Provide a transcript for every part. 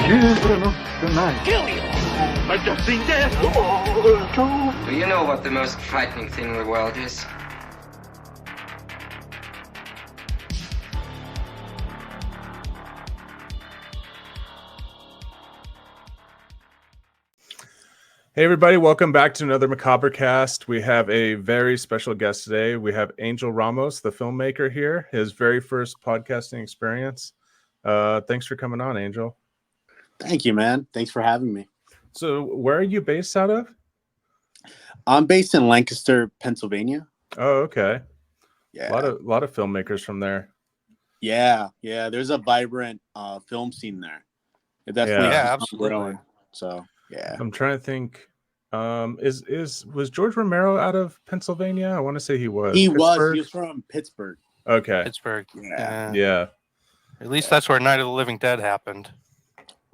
children of the night. Kill you! I've just seen death. Do you know what the most frightening thing in the world is? Hey everybody, welcome back to another Macabrecast. We have a very special guest today. We have Angel Ramos, the filmmaker here, his very first podcasting experience. Thanks for coming on, Angel. Thank you, man. Thanks for having me. So where are you based out of? I'm based in Lancaster, Pennsylvania. Oh, okay. Yeah. A lot of filmmakers from there. Yeah. There's a vibrant film scene there. It definitely absolutely. growing. So yeah. I'm trying to think. Was George Romero out of Pennsylvania? I want to say he was. He was from Pittsburgh. Okay. Pittsburgh. Yeah. At least that's where Night of the Living Dead happened.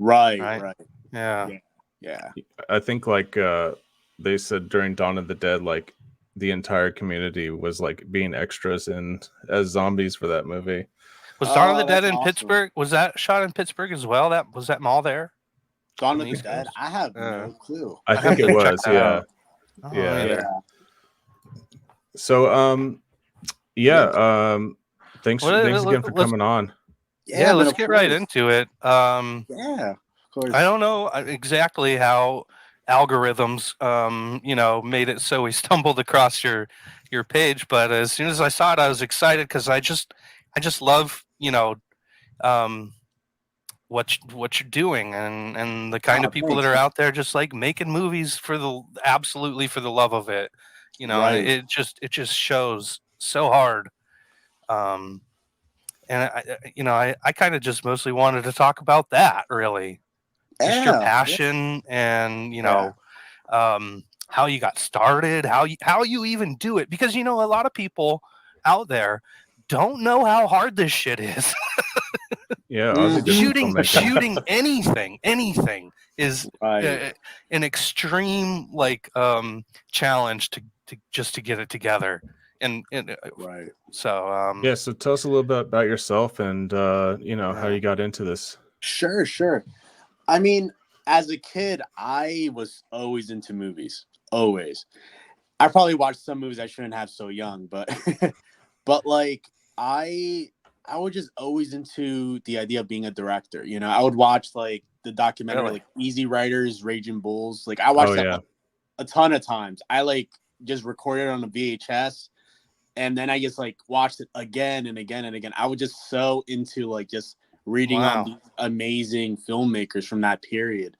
Right. Yeah. I think they said during Dawn of the Dead, like the entire community was like being extras as zombies for that movie. Was Dawn of the Dead in awesome. Pittsburgh? Was that shot in Pittsburgh as well? Was that mall there? Dawn of the Dead? I have no clue. I think it was, yeah. Yeah. So, thanks again for coming on. Yeah, let's get right into it. Yeah, of course. I don't know exactly how algorithms, made it so we stumbled across your page, but as soon as I saw it, I was excited because I just love, what you're doing and the kind of people that are out there just like making movies for the love of it. Right. It just shows so hard. And I kind of just mostly wanted to talk about that, really. Just your passion and, how you got started, how you even do it. Because, a lot of people out there don't know how hard this shit is. Yeah. Shooting anything is an extreme, challenge to get it together. And right. So so tell us a little bit about yourself and how you got into this. Sure. I mean, as a kid, I was always into movies. Always. I probably watched some movies I shouldn't have so young, but I was just always into the idea of being a director. I would watch the documentary Easy Riders, Raging Bulls. I watched that a ton of times. I just recorded it on a VHS. And then I just watched it again and again and again. I was just so into just reading on these amazing filmmakers from that period.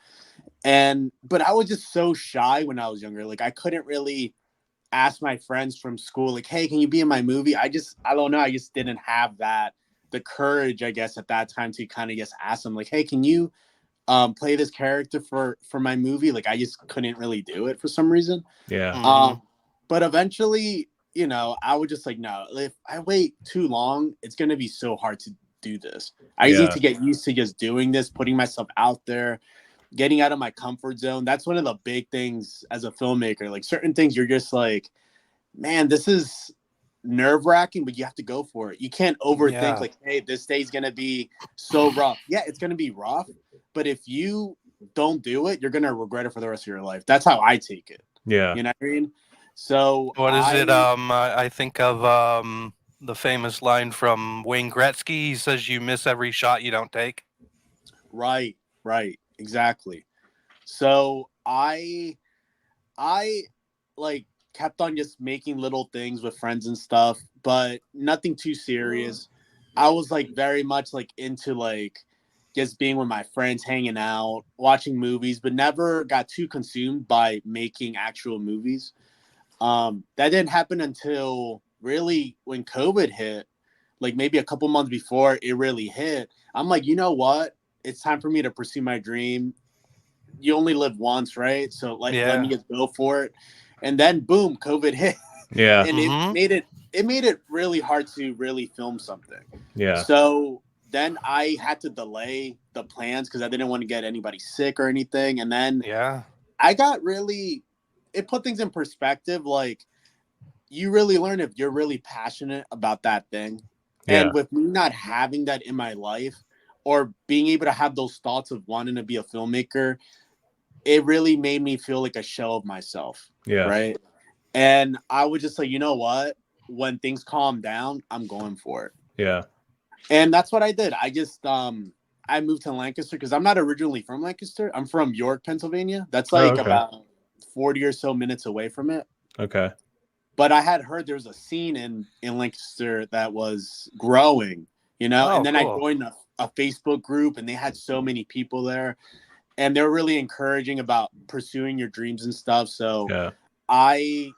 But I was just so shy when I was younger. I couldn't really ask my friends from school, hey, can you be in my movie? I don't know. I just didn't have the courage, I guess, at that time to kind of just ask them hey, can you play this character for my movie? I just couldn't really do it for some reason. Yeah. But eventually, I would just no, if I wait too long, it's going to be so hard to do this. I just need to get used to just doing this, putting myself out there, getting out of my comfort zone. That's one of the big things as a filmmaker. Certain things you're just man, this is nerve-wracking, but you have to go for it. You can't overthink hey, this day's going to be so rough. Yeah, it's going to be rough, but if you don't do it, you're going to regret it for the rest of your life. That's how I take it. Yeah. You know what I mean? So what is it? I think of the famous line from Wayne Gretzky. He says, "You miss every shot you don't take." Right. Exactly. So I kept on just making little things with friends and stuff, but nothing too serious. I was very much into just being with my friends, hanging out, watching movies, but never got too consumed by making actual movies. That didn't happen until really when COVID hit, maybe a couple months before it really hit. I'm you know what? It's time for me to pursue my dream. You only live once, right? So let me just go for it. And then boom, COVID hit. Yeah. And it made it really hard to really film something. Yeah. So then I had to delay the plans because I didn't want to get anybody sick or anything. And then I got it put things in perspective. You really learn if you're really passionate about that thing. Yeah. And with me not having that in my life, or being able to have those thoughts of wanting to be a filmmaker, it really made me feel like a shell of myself. Yeah. Right. And I was just like, you know what? When things calm down, I'm going for it. Yeah. And that's what I did. I just I moved to Lancaster because I'm not originally from Lancaster. I'm from York, Pennsylvania. That's like about 40 or so minutes away from it. Okay. But I had heard there was a scene in Lancaster that was growing, you know, and then cool. I joined a Facebook group, and they had so many people there, and they were really encouraging about pursuing your dreams and stuff. So Yeah. I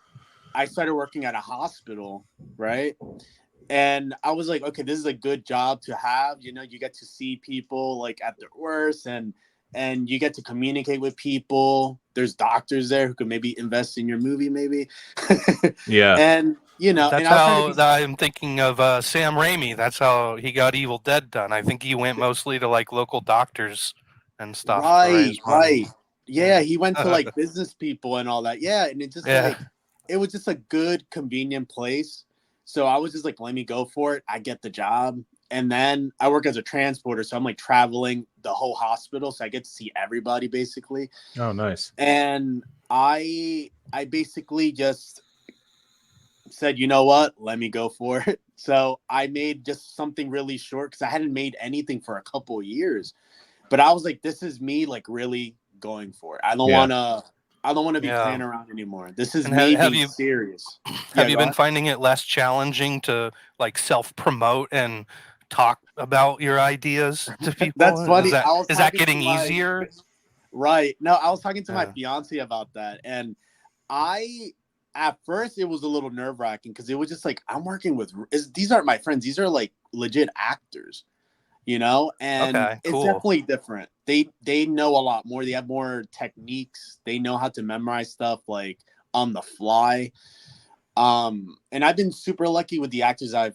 started working at a hospital, right? And I was like, okay, this is a good job to have. You know, you get to see people like at their worst, and you get to communicate with people. There's doctors there who could maybe invest in your movie, maybe. Yeah. And you know, that's and I was how trying to I'm thinking of Sam Raimi. That's how he got Evil Dead done. I think he went mostly to like local doctors and stuff to raise money. right. Yeah, he went to like business people and all that. Yeah, and it just like it was just a good, convenient place. So I was just like, let me go for it. I get the job. And then I work as a transporter. So I'm like traveling the whole hospital. So I get to see everybody basically. Oh, nice. And I basically just said, you know what? Let me go for it. So I made just something really short because I hadn't made anything for a couple of years. But I was like, this is me like really going for it. I don't want to be playing around anymore. This is me being serious. Have you been finding it less challenging to like self-promote and talk about your ideas to people? That's funny. Is that getting easier? Right. No, I was talking to my fiance about that. And at first it was a little nerve-wracking because it was just like, I'm working with, these aren't my friends. These are like legit actors, you know? And it's definitely different. They know a lot more. They have more techniques. They know how to memorize stuff like on the fly. And I've been super lucky with the actors I've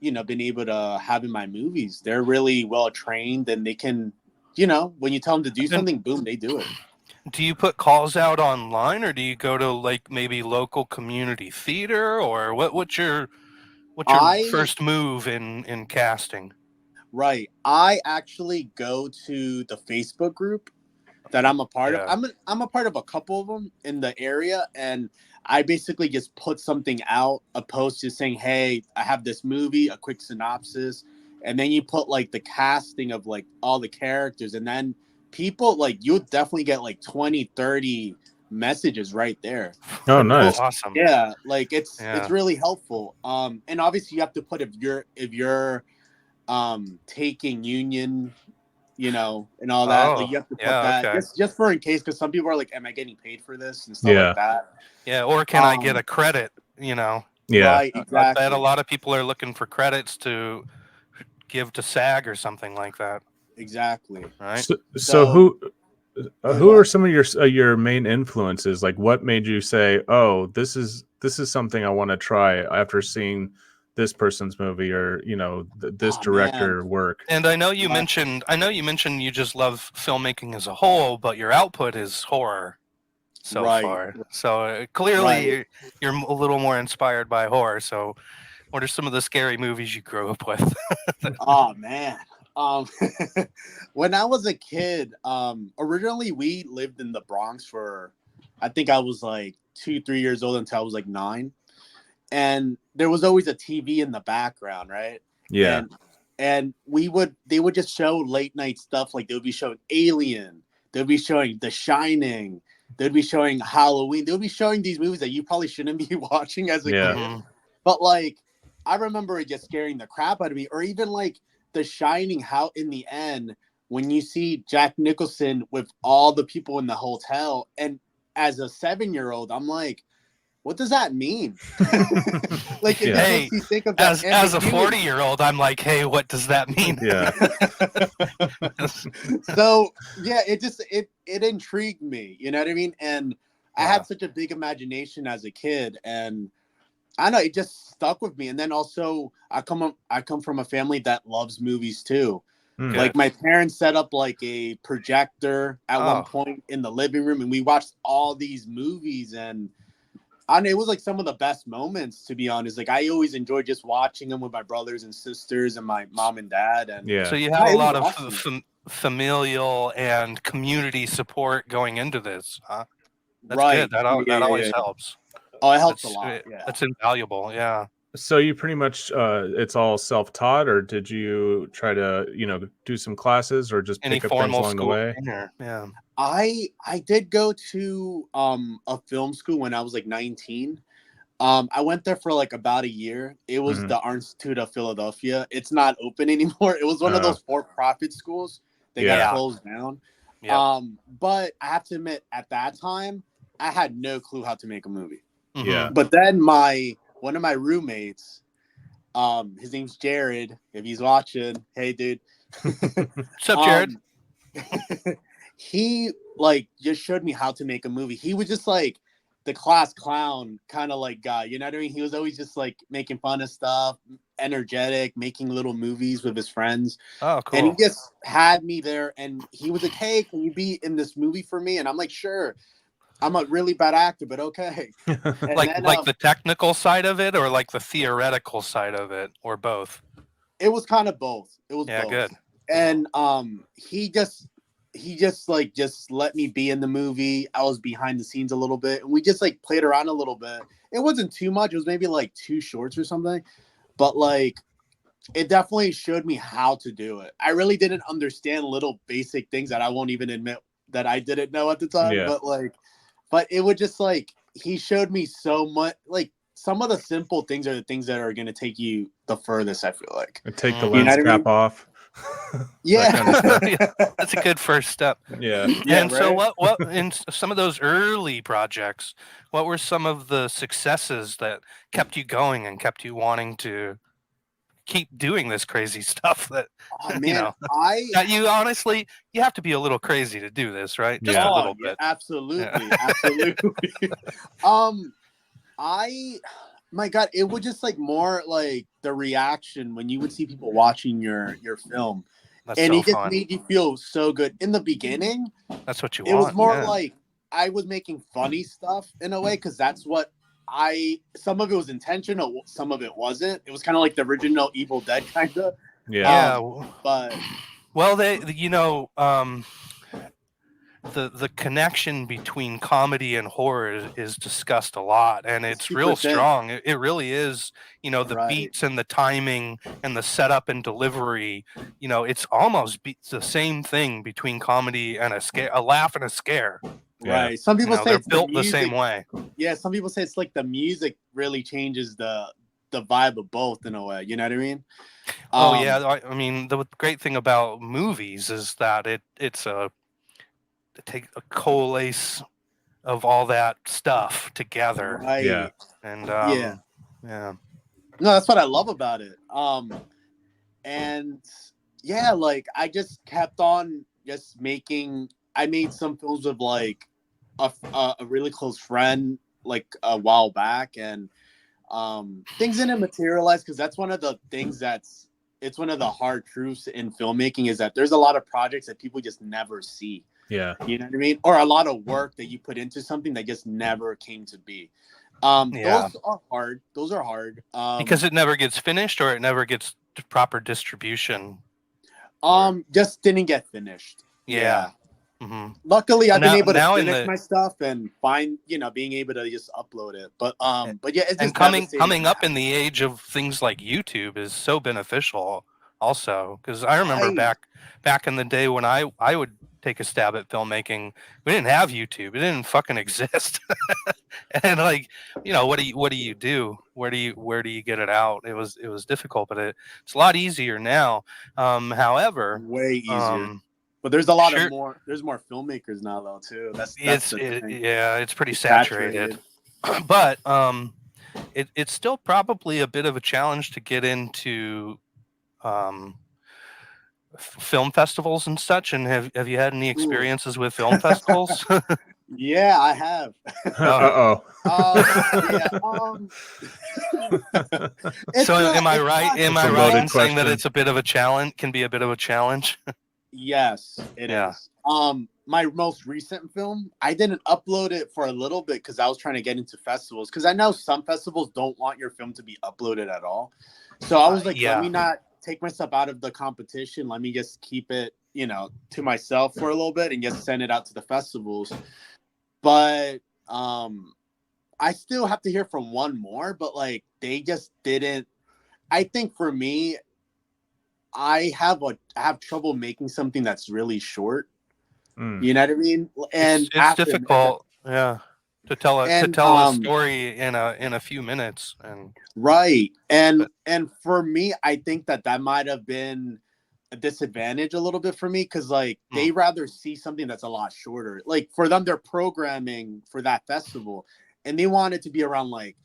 been able to have in my movies. They're really well trained, and they can, when you tell them to do something, boom, they do it. Do you put calls out online, or do you go to like maybe local community theater, or what's your first move in casting? Right. I actually go to the Facebook group that I'm a part of. I'm a part of a couple of them in the area, and I basically just put something out, a post just saying, hey, I have this movie, a quick synopsis, and then you put like the casting of like all the characters, and then people like you'll definitely get like 20-30 messages right there. Oh, nice. Awesome. Yeah, like it's really helpful. And obviously you have to put if you're taking union, and all that. Like you have to put that just for in case, because some people are like, am I getting paid for this and stuff like that? Yeah, or can I get a credit, Yeah. Right, exactly. I bet a lot of people are looking for credits to give to SAG or something like that. Exactly. Right. So who are some of your main influences? Like, what made you say, "Oh, this is something I want to try" after seeing this person's movie or this director work? And I know you mentioned you just love filmmaking as a whole, but your output is horror so far. So clearly you're a little more inspired by horror. So what are some of the scary movies you grew up with? Oh man. When I was a kid, originally we lived in the Bronx for, I think I was like 2-3 years old until I was like 9. And there was always a TV in the background, right? Yeah. And they would just show late night stuff. Like they would be showing Alien, they'd be showing The Shining, they'd be showing Halloween, they would be showing these movies that you probably shouldn't be watching as a kid. But like, I remember it just scaring the crap out of me. Or even like The Shining, how in the end, when you see Jack Nicholson with all the people in the hotel, and as a 7-year-old, I'm like, what does that mean? Like, it makes you think of that. As a 40-year-old, I'm like, hey, what does that mean? Yeah. So yeah, it intrigued me. You know what I mean? And I had such a big imagination as a kid, and I know it just stuck with me. And then also, I come from a family that loves movies too. Like my parents set up like a projector at one point in the living room, and we watched all these movies. And And it was like some of the best moments, to be honest. Like I always enjoyed just watching them with my brothers and sisters and my mom and dad. And so you have a lot of familial and community support going into this, huh? That's good. That always helps. Oh, it helps a lot. Yeah, that's invaluable. Yeah. So you pretty much it's all self-taught, or did you try to do some classes or just pick up things along the way? Yeah, I did go to a film school when I was like 19. I went there for like about a year. It was the Art Institute of Philadelphia. It's not open anymore. It was one of those for-profit schools. They got closed down. Yeah. But I have to admit, at that time, I had no clue how to make a movie. Yeah. But then one of my roommates, his name's Jared. If he's watching, hey dude. What's up, Jared? He like just showed me how to make a movie. He was just like the class clown kind of like guy, you know what I mean? He was always just like making fun of stuff, energetic, making little movies with his friends. Oh, cool. And he just had me there, and he was like, hey, can you be in this movie for me? And I'm like, sure. I'm a really bad actor, but okay. like the technical side of it, or like the theoretical side of it, or both? It was kind of both. It was both. Good. And he just let me be in the movie. I was behind the scenes a little bit, and we just like played around a little bit. It wasn't too much. It was maybe like 2 shorts or something, but like it definitely showed me how to do it. I really didn't understand little basic things that I won't even admit that I didn't know at the time. Yeah. But it would just like, he showed me so much. Like some of the simple things are the things that are going to take you the furthest, I feel like. Take the lens cap off. Yeah. That's a good first step. Yeah. And so what in some of those early projects, what were some of the successes that kept you going and kept you wanting to keep doing this crazy stuff that that you honestly, you have to be a little crazy to do this, right? Just a little bit. Absolutely. My God, it would just like more like the reaction when you would see people watching your film. And it just made you feel so good. In the beginning, that's what you want. It was more like I was making funny stuff in a way, because that's what some of it was intentional, some of it wasn't. It was kind of like the original Evil Dead kind of. But they the connection between comedy and horror is discussed a lot, and it's real strong. It really is. The beats and the timing and the setup and delivery. It's almost the same thing between comedy and a laugh and a scare. Right. Some people say they're it's built the same way. Yeah. Some people say it's like the music really changes the vibe of both in a way. You know what I mean? I mean, the great thing about movies is that it's take a coalesce of all that stuff together. Right. Yeah. And yeah. No, that's what I love about it. And yeah, like I just kept on just I made some films with like a really close friend like a while back, and things didn't materialize, because that's one of the things it's one of the hard truths in filmmaking, is that there's a lot of projects that people just never see. Yeah. You know what I mean? Or a lot of work that you put into something that just never came to be. Those are hard. Because it never gets finished, or it never gets proper distribution. Just didn't get finished. Yeah. Mm-hmm. Luckily, I've been able to finish my stuff and being able to just upload it. But yeah, it's just coming up in the age of things like YouTube is so beneficial. Also, because I remember back in the day when I would take a stab at filmmaking, we didn't have YouTube. It didn't fucking exist. And like, what do you do? Where do you get it out? It was difficult, but it's a lot easier now. However, way easier. But there's a lot of more. There's more filmmakers now, though, too. It's pretty saturated. But it's still probably a bit of a challenge to get into film festivals and such. And have you had any experiences with film festivals? Yeah, I have. So am I right? Am I right in saying that it's a bit of a challenge? Can be a bit of a challenge. Yes, it is. my most recent film, I didn't upload it for a little bit because I was trying to get into festivals. Because I know some festivals don't want your film to be uploaded at all. So I was like, let me not take myself out of the competition. Let me just keep it, to myself for a little bit and just send it out to the festivals. But I still have to hear from one more, but like they just didn't. I think for me, I have trouble making something that's really short. You know what I mean? And it's difficult, to tell a story in a few minutes, and right. And for me, I think that might have been a disadvantage a little bit for me because like they rather see something that's a lot shorter. Like for them, they're programming for that festival, and they want it to be around like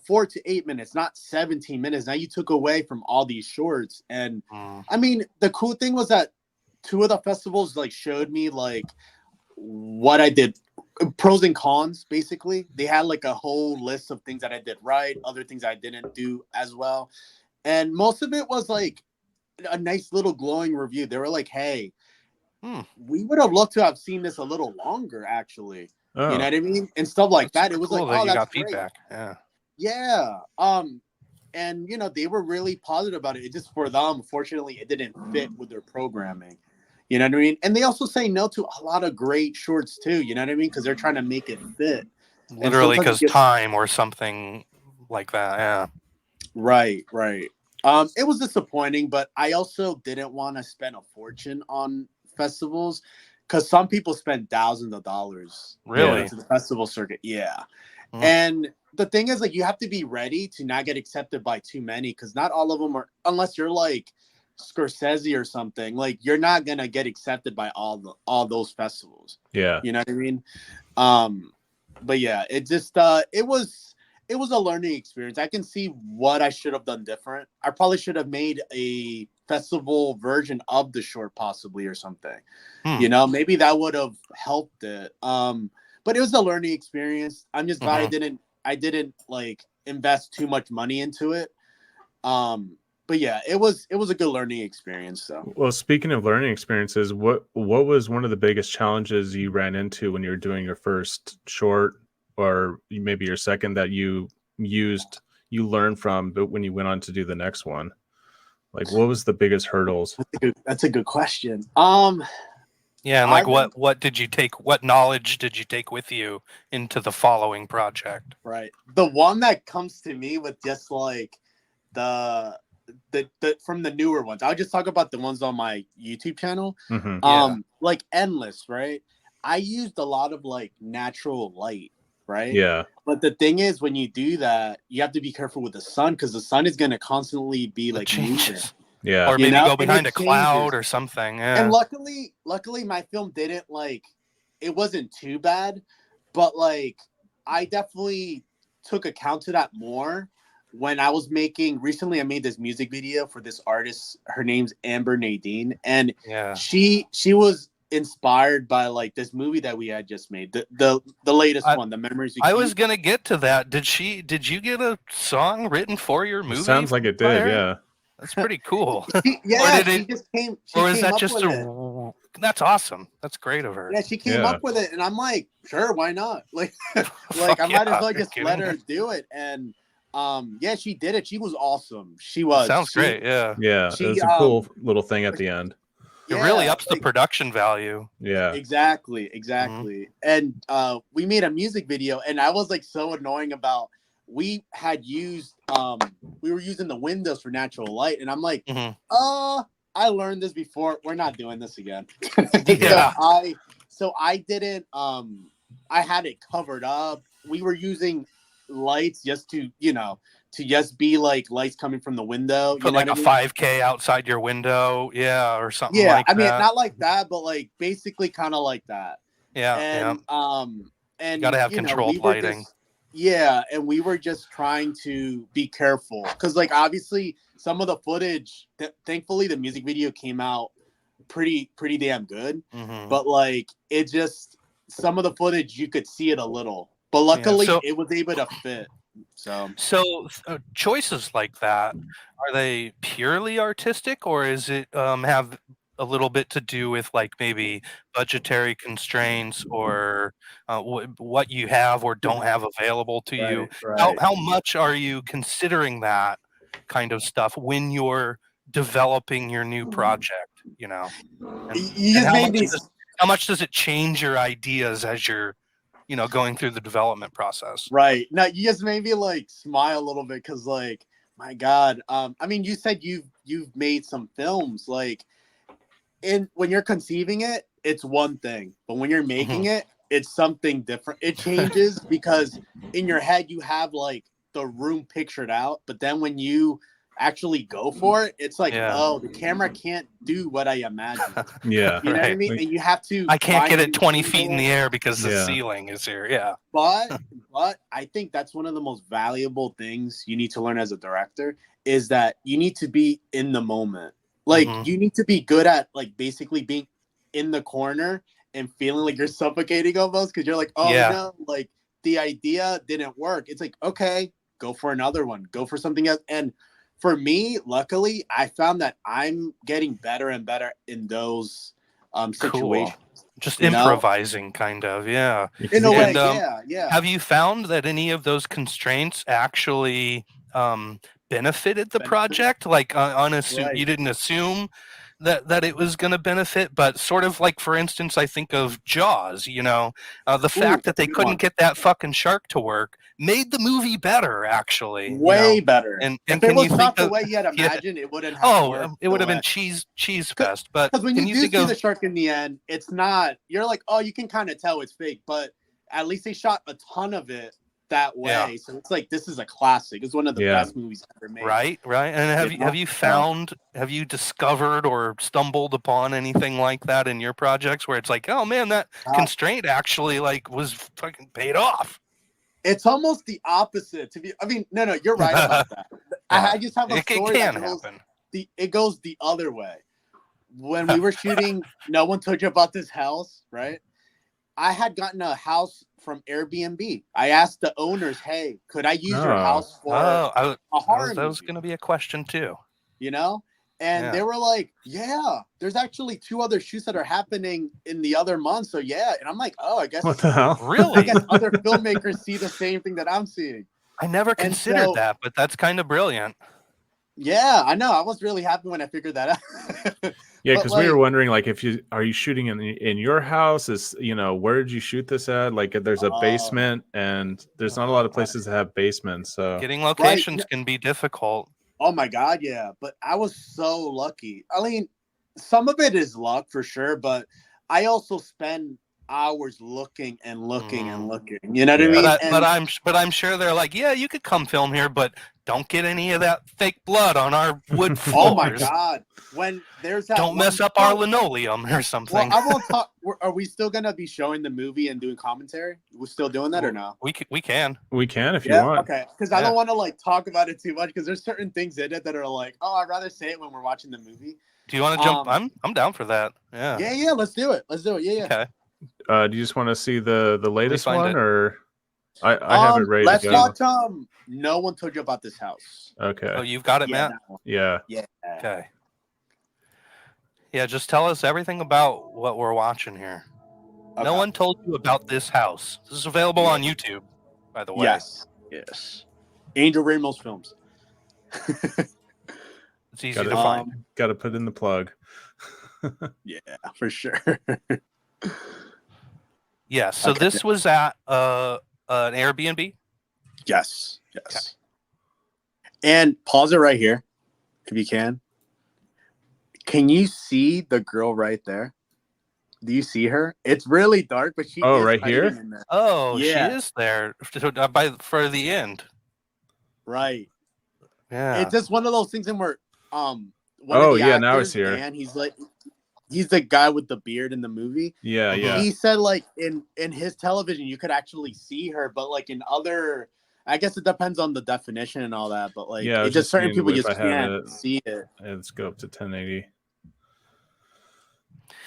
4 to 8 minutes, not 17 minutes. Now you took away from all these shorts, and I mean the cool thing was that 2 of the festivals like showed me like what I did, pros and cons. Basically, they had like a whole list of things that I did right, other things I didn't do as well, and most of it was like a nice little glowing review. They were like, "Hey, we would have loved to have seen this a little longer, actually." You know what I mean, and stuff like that. It was cool like, that "Oh, you that's got great." feedback. Yeah. And they were really positive about it. It just for them, unfortunately, it didn't fit with their programming. You know what I mean? And they also say no to a lot of great shorts too. You know what I mean? Because they're trying to make it fit. Literally, because time or something like that. Yeah. Right. It was disappointing, but I also didn't want to spend a fortune on festivals because some people spend thousands of dollars really to the festival circuit. Yeah. And the thing is, like, you have to be ready to not get accepted by too many because not all of them are, unless you're like Scorsese or something, like you're not gonna get accepted by all those festivals. Yeah. You know what I mean? But yeah, it just it was a learning experience. I can see what I should have done different. I probably should have made a festival version of the short possibly or something. Maybe that would have helped it. But it was a learning experience. I'm just glad I didn't like invest too much money into it. But yeah, it was a good learning experience. So, well, speaking of learning experiences, what was one of the biggest challenges you ran into when you were doing your first short, or maybe your second, that you learned from, but when you went on to do the next one, like what was the biggest hurdles? That's a good question. Yeah, and like what did you take? What knowledge did you take with you into the following project? Right, the one that comes to me with just like the from the newer ones. I'll just talk about the ones on my YouTube channel. Like Endless, right? I used a lot of like natural light, right? Yeah. But the thing is, when you do that, you have to be careful with the sun because the sun is going to constantly be like moving. Yeah. Or maybe go behind a cloud or something. Yeah. And luckily my film didn't it wasn't too bad, but like I definitely took account to that more when I was recently I made this music video for this artist. Her name's Amber Nadine. And she was inspired by like this movie that we had just made. The latest one, The Memories We Keep. I was gonna get to that. Did you get a song written for your movie? It sounds like it did, yeah. That's pretty cool. She just came. Or is that just that's awesome. That's great of her. Yeah, she came up with it, and I'm like, sure, why not? Like, I might as well just let her do it. And she did it. She was awesome. She was. Sounds great. Yeah. Yeah. It was a cool little thing at the end. It really ups the production value. Yeah. Exactly. And we made a music video, and I was like so annoying about. We had used we were using the windows for natural light, and I'm like, I learned this before. We're not doing this again. Yeah. So I didn't I had it covered up. We were using lights just to just be like lights coming from the window. Put like a 5K outside your window, or something like that. I mean, not like that, but like basically kind of like that. Yeah. And you gotta have controlled lighting. And we were just trying to be careful because, like, obviously, some of the footage. Thankfully, the music video came out pretty damn good. But like, it just some of the footage you could see it a little, but luckily, it was able to fit. So choices like that, are they purely artistic, or is it have a little bit to do with like maybe budgetary constraints or what you have or don't have available to you? How much are you considering that kind of stuff when you're developing your new project? You know, and how much does it change your ideas as you're going through the development process? Right. Now you just made me like smile a little bit because like, my God. I mean, you said you've made some films like. And when you're conceiving it, it's one thing, but when you're making it, it's something different. It changes because in your head you have like the room pictured out, but then when you actually go for it, it's like, oh, the camera can't do what I imagined. Yeah, you know what I mean. And you have to. I can't get it 20 feet in the air because the ceiling is here. Yeah, but I think that's one of the most valuable things you need to learn as a director is that you need to be in the moment. Like you need to be good at like basically being in the corner and feeling like you're suffocating almost because you're like, oh no, like the idea didn't work. It's like, okay, go for another one, go for something else. And for me, luckily, I found that I'm getting better and better in those situations. Cool. Just improvising, kind of, yeah. In a way, yeah. Have you found that any of those constraints actually benefited the project? Like you didn't assume that it was going to benefit, but sort of like, for instance, I think of Jaws, the fact that they couldn't get that fucking shark to work made the movie better, actually. Way better. And if it was not the way you had imagined, it wouldn't have worked. It would have been cheese fest. But because when you do see the shark in the end, it's not, you're like, oh, you can kind of tell it's fake, but at least they shot a ton of it that way, so it's like, this is a classic. It's one of the best movies ever made. Right. And have you discovered or stumbled upon anything like that in your projects where it's like, oh man, that constraint actually like was fucking paid off? It's almost the opposite. No, you're right about that. I just have a story that happen. It goes the other way. When we were shooting No One Told You About This House, right? I had gotten a house from Airbnb. I asked the owners, hey, could I use your house for a horror movie? That was going to be a question too. And they were like, yeah, there's actually 2 other shoots that are happening in the other month. So yeah. And I'm like, oh, I guess. What the hell? Really? I guess other filmmakers see the same thing that I'm seeing. I never considered that, but that's kind of brilliant. Yeah, I know. I was really happy when I figured that out. Yeah, because we were wondering, like, are you shooting in your house? Where did you shoot this at? Like, there's a basement, and there's not a lot of places that have basements. So getting locations can be difficult. Oh my God, yeah. But I was so lucky. I mean, some of it is luck for sure, but I also spend hours looking and looking and looking. You know what I mean? But I'm sure they're like, yeah, you could come film here, but don't get any of that fake blood on our wood floors. Oh my God! When there's that, don't mess up our linoleum or something. Well, I won't talk. Are we still gonna be showing the movie and doing commentary? We're still doing that or no? We can if you want. Okay, because I don't want to like talk about it too much because there's certain things in it that are like, oh, I'd rather say it when we're watching the movie. Do you want to jump? I'm down for that. Yeah. Yeah. Let's do it. Yeah. Okay. Do you just want to see the latest one, or I have it ready let's to go? watch No One Told You About This House. Okay. Oh, you've got it, Matt? Yeah. Okay. Yeah, just tell us everything about what we're watching here. Okay. No One Told You About This House. This is available on YouTube, by the way. Yes. Angel Ramos Films. It's easy to find. Got to put in the plug. Yeah, for sure. Yeah, so this was at an Airbnb? Yes. Okay. And pause it right here, if you can. Can you see the girl right there? Do you see her? It's really dark, but she is right here? Oh, yeah. She is there for the end. Right. Yeah. It's just one of those things where now it's here. And he's the guy with the beard in the movie. Yeah. He said like in his television you could actually see her, but like in other, I guess it depends on the definition and all that. But like, it's just certain people just can't see it. Let's go up to 1080.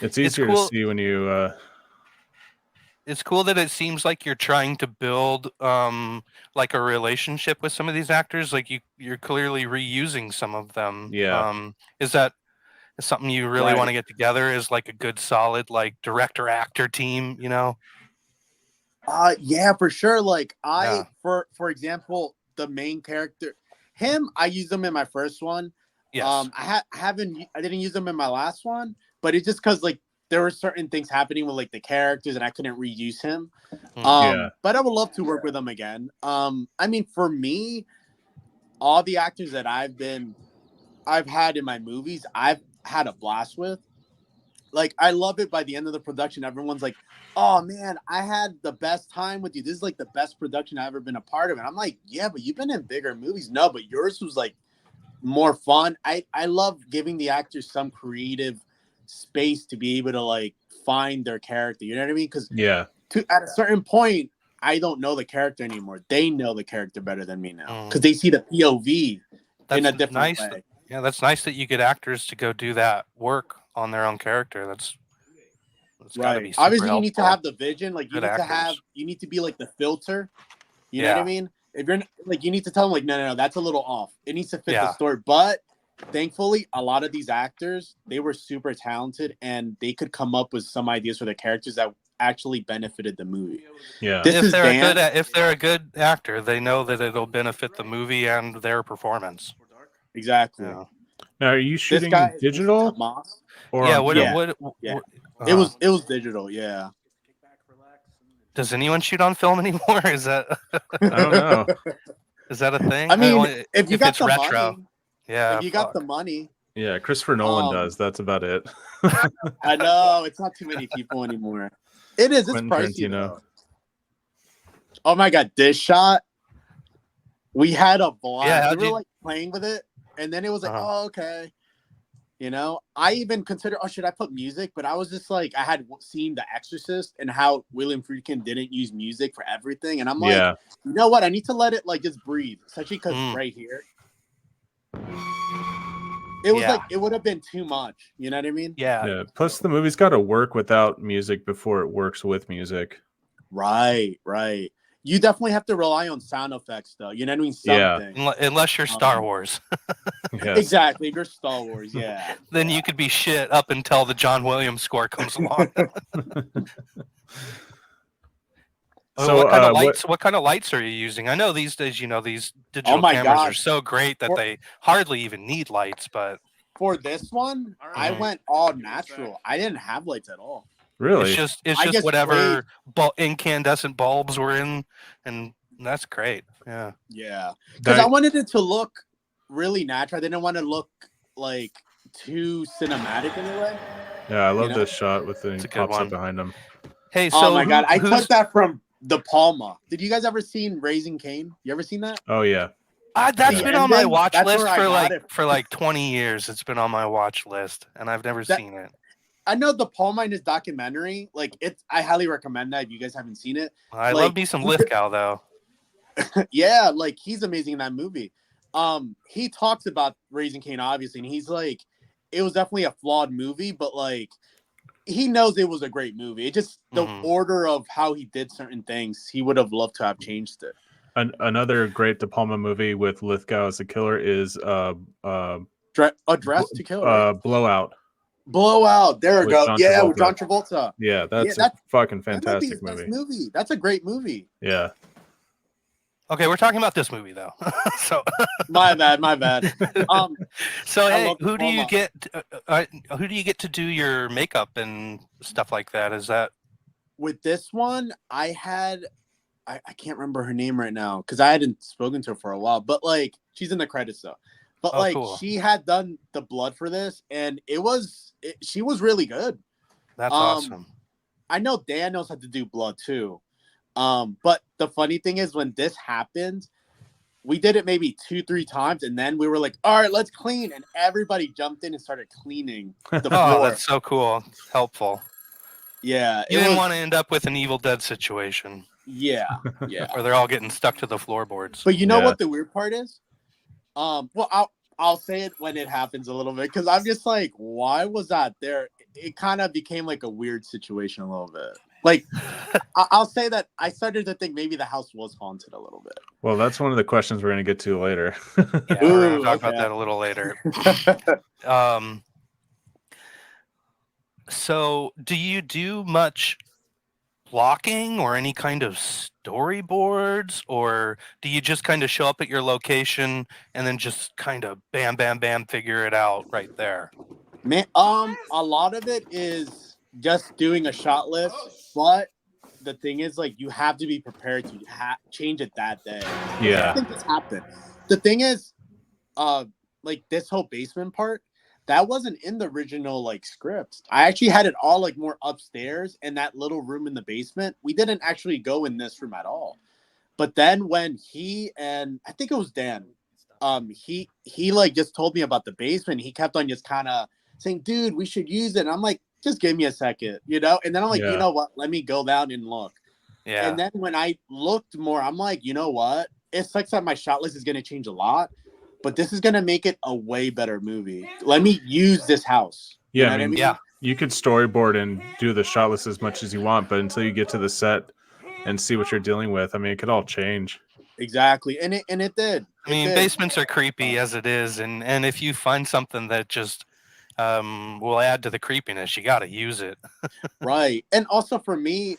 It's easier to see when you. It's cool that it seems like you're trying to build like a relationship with some of these actors. Like you're clearly reusing some of them. Yeah. Is that is something you really want to get together, is like a good solid like director actor team, you know? Yeah, for sure. Like for example, the main character, him, I used him in my first one. Yes. I didn't use them in my last one, but it's just because like there were certain things happening with like the characters and I couldn't reuse him. But I would love to work with him again. I mean, for me, all the actors that I've had in my movies, I've had a blast with. Like, I love it. By the end of the production, everyone's like, "Oh man, I had the best time with you. This is like the best production I've ever been a part of." And I'm like, "Yeah, but you've been in bigger movies." No, but yours was like more fun. I love giving the actors some creative space to be able to like find their character. You know what I mean? Because at a certain point, I don't know the character anymore. They know the character better than me now because they see the POV in a different way. Yeah, that's nice that you get actors to go do that work on their own character. That's gotta be super Obviously, helpful. you need to have the vision. Like Good you need to be like the filter. You know what I mean? If you're like, you need to tell them like, no, that's a little off. It needs to fit the story. But thankfully, a lot of these actors, they were super talented and they could come up with some ideas for the characters that actually benefited the movie. Yeah. If they're a good actor, they know that it'll benefit the movie and their performance. Exactly. Yeah. Now, are you shooting digital? Or it was digital. Yeah. Does anyone shoot on film anymore? Is that I don't know. Is that a thing? I mean, if you got the retro, money, yeah. If you got the money. Yeah, Christopher Nolan does. That's about it. I know it's not too many people anymore. It is. It's pricey. Though. Oh my god, this shot. We had a blast. Yeah, we were like playing with it, and then it was like, oh, okay. You know, I even considered, should I put music? But I was just like, I had seen The Exorcist and how William Friedkin didn't use music for everything. And I'm like, you know what? I need to let it like just breathe, especially because right here. It was like, it would have been too much. You know what I mean? Yeah. Plus, the movie's got to work without music before it works with music. Right. You definitely have to rely on sound effects, though. You know what I mean? Something. Yeah. Unless you're Star Wars. Yes. Exactly. If you're Star Wars, yeah. Then you could be shit up until the John Williams score comes along. So what kind of lights are you using? I know these days, these digital cameras are so great that they hardly even need lights. But for this one, I went all natural. I didn't have lights at all. Really? It's just whatever incandescent bulbs were in, and that's great. Yeah. Yeah. Because I wanted it to look really natural. I didn't want to look like too cinematic in a way. Yeah, I love this shot with the pops up behind him. Hey, so oh my god, I took that from De Palma. Did you guys ever seen Raising Cain? You ever seen that? Oh yeah. That's been on my watch list for like 20 years. It's been on my watch list, and I've never seen it. I know De Palma in his documentary, like I highly recommend that if you guys haven't seen it. I love me some Lithgow though. Yeah, like he's amazing in that movie. He talks about Raising Cain obviously, and he's like, it was definitely a flawed movie, but like he knows it was a great movie. It just the order of how he did certain things, he would have loved to have changed it. Another great De Palma movie with Lithgow as a killer is Dress to Kill. Right? Blowout. Blowout. There we go. Yeah, with John Travolta. Yeah, that's a fucking fantastic movie. That's a great movie. Yeah. Okay, we're talking about this movie though. So my bad. So hey, who do you get to do your makeup and stuff like that? Is that with this one? I can't remember her name right now because I hadn't spoken to her for a while. But like, she's in the credits though. But cool. She had done the blood for this, and she was really good. That's awesome. I know Dan knows how to do blood too. But the funny thing is, when this happened, we did it maybe 2-3 times, and then we were like, "All right, let's clean," and everybody jumped in and started cleaning the floor. Oh, that's so cool. It's helpful. Yeah, you didn't want to end up with an Evil Dead situation. Yeah. Where they're all getting stuck to the floorboards. But you know what the weird part is? Well, I'll say it when it happens a little bit because I'm just like, why was that there? It kind of became like a weird situation a little bit. Like, I'll say that I started to think maybe the house was haunted a little bit. Well, that's one of the questions we're going to get to later. Yeah, we're going to talk about that a little later. So, do you do much blocking or any kind of storyboards, or do you just kind of show up at your location and then just kind of bam, bam, bam, figure it out right there? Man, a lot of it is just doing a shot list, but the thing is, like, you have to be prepared to change it that day. Yeah. Something just happened. The thing is, like this whole basement part, that wasn't in the original like script. I actually had it all like more upstairs in that little room in the basement. We didn't actually go in this room at all. But then when he and I think it was Dan, he like just told me about the basement. He kept on just kind of saying, "Dude, we should use it." And I'm like, "Just give me a second, you know?" And then I'm like, "You know what? Let me go down and look." Yeah. And then when I looked more, I'm like, "You know what? It sucks that my shot list is going to change a lot, but this is going to make it a way better movie. Let me use this house." Yeah, you know what I mean? Yeah. You could storyboard and do the shot list as much as you want, but until you get to the set and see what you're dealing with, I mean, it could all change. Exactly. And it did. I mean, basements are creepy as it is, and if you find something that just will add to the creepiness, you got to use it. Right. And also for me,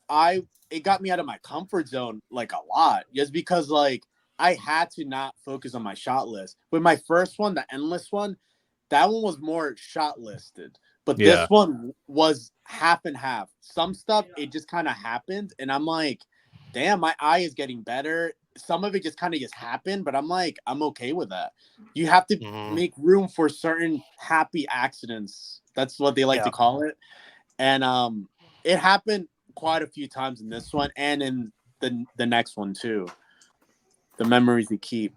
it got me out of my comfort zone like a lot, just because like I had to not focus on my shot list. With my first one, the endless one, that one was more shot listed. But this one was half and half. Some stuff, it just kind of happened. And I'm like, damn, my eye is getting better. Some of it just kind of just happened. But I'm like, I'm okay with that. You have to make room for certain happy accidents. That's what they like to call it. And it happened quite a few times in this one and in the next one too. The memories we keep.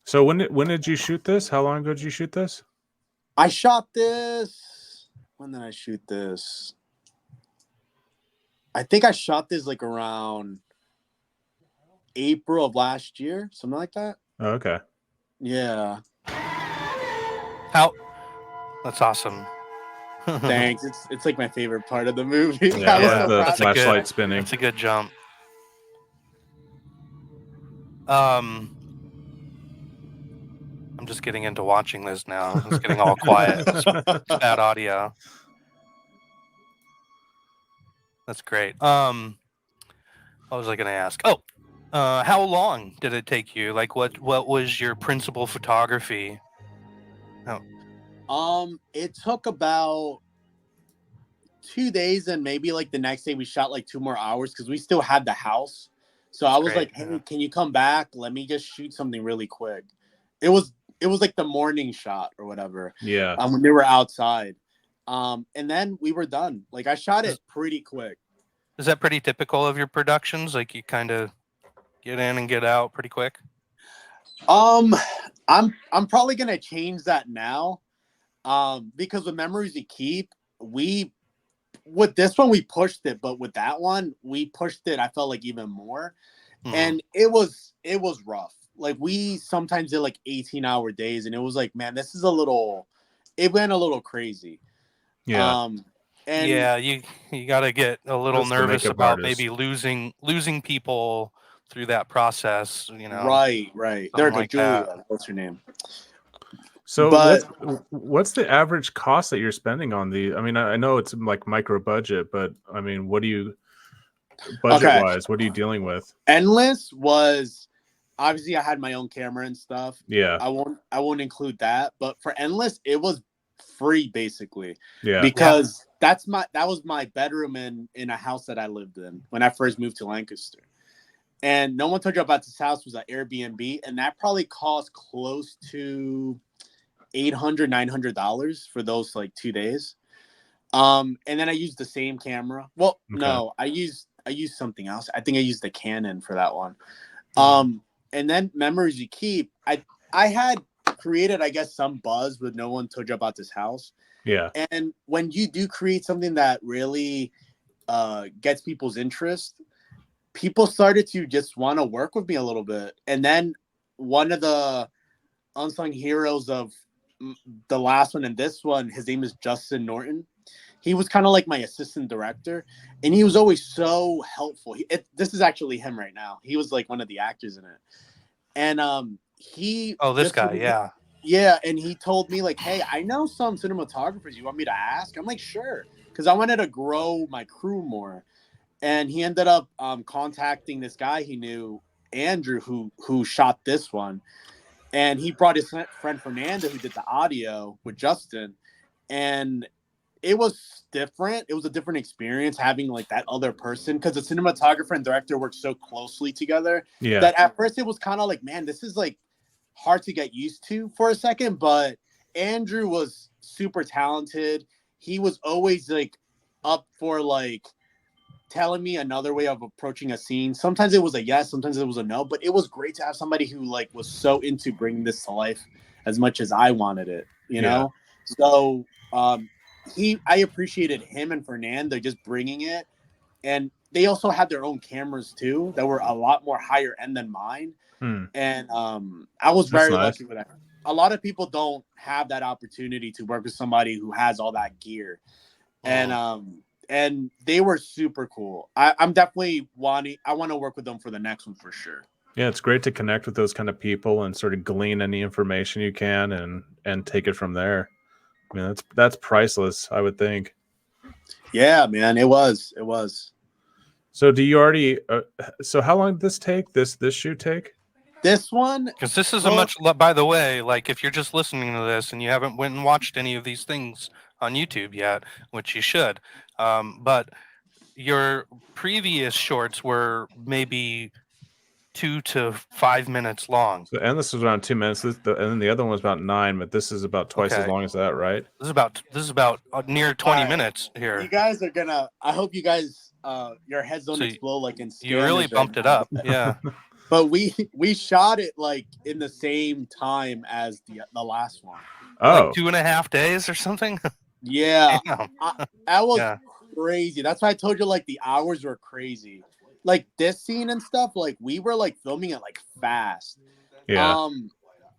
So when did you shoot this? How long ago did you shoot this? I shot this. When did I shoot this? I think I shot this like around April of last year, something like that. Oh, okay. Yeah. That's awesome. Thanks. It's like my favorite part of the movie. Yeah, the flashlight spinning. It's a good jump. I'm just getting into watching this now. It's getting all quiet. It's bad audio. That's great. What was I going to ask? Oh, how long did it take you? Like, what was your principal photography? It took about 2 days, and maybe like the next day we shot like 2 more hours because we still had the house. So I was like, "Hey, can you come back? Let me just shoot something really quick." It was like the morning shot or whatever. Yeah. When they were outside. And then we were done. Like I shot it pretty quick. Is that pretty typical of your productions? Like you kind of get in and get out pretty quick? I'm probably gonna change that now. Because with Memories We Keep, with this one we pushed it, but with that one we pushed it, I felt like even more. And it was rough. Like we sometimes did like 18-hour days, and it was like, man, this is it went a little crazy. Yeah. And yeah, you got to get a little nervous about maybe losing people through that process, you know. Right. They're like Julia. That. What's her name? So what's the average cost that you're spending on the? I mean, I know it's like micro budget, but I mean, what do you budget wise? What are you dealing with? Endless was obviously I had my own camera and stuff. Yeah, I won't include that, but for Endless, it was free basically. Yeah, because that was my bedroom in a house that I lived in when I first moved to Lancaster. And no one told you about this house. Was an Airbnb, and that probably cost close to $800-900 for those like 2 days. And then I used the same camera. Well, no, I used something else. I think I used the Canon for that one. And then Memories You Keep, I had created, I guess, some buzz, but no one told you about this house. Yeah. And when you do create something that really gets people's interest, people started to just want to work with me a little bit. And then one of the unsung heroes of the last one and this one, his name is Justin Norton. He was kind of like my assistant director, and he was always so helpful. This is actually him right now. He was like one of the actors in it. And this guy, yeah. Yeah, and he told me like, "Hey, I know some cinematographers. You want me to ask?" I'm like, "Sure," because I wanted to grow my crew more. And he ended up contacting this guy he knew, Andrew, who shot this one, and he brought his friend Fernando, who did the audio with Justin, and it was different. It was a different experience having like that other person because the cinematographer and director work so closely together. Yeah. That at first it was kind of like, man, this is like hard to get used to for a second. But Andrew was super talented. He was always like up for like telling me another way of approaching a scene. Sometimes it was a yes, sometimes it was a no. But it was great to have somebody who like was so into bringing this to life as much as I wanted it. You know, so. I appreciated him and Fernando just bringing it, and they also had their own cameras too that were a lot more higher end than mine. And I was very lucky with that. A lot of people don't have that opportunity to work with somebody who has all that gear, and they were super cool. I'm definitely I want to work with them for the next one for sure. Yeah, it's great to connect with those kind of people and sort of glean any information you can and take it from there. I mean, that's priceless, I would think. Yeah, man, it was. So do you already? So how long did this take? This shoot take? This one, because this is a much. By the way, like if you're just listening to this and you haven't went and watched any of these things on YouTube yet, which you should, but your previous shorts were maybe 2 to 5 minutes long. So, and this was around 2 minutes. And then the other one was about 9, but this is about twice as long as that, right? This is about near 20 minutes here. You guys are gonna. I hope you guys, your heads don't explode like in. You really bumped it up, yeah. But we shot it like in the same time as the last one. Oh, like 2.5 days or something. Yeah, that was crazy. That's why I told you like the hours were crazy. Like this scene and stuff, like we were like filming it like fast. Yeah.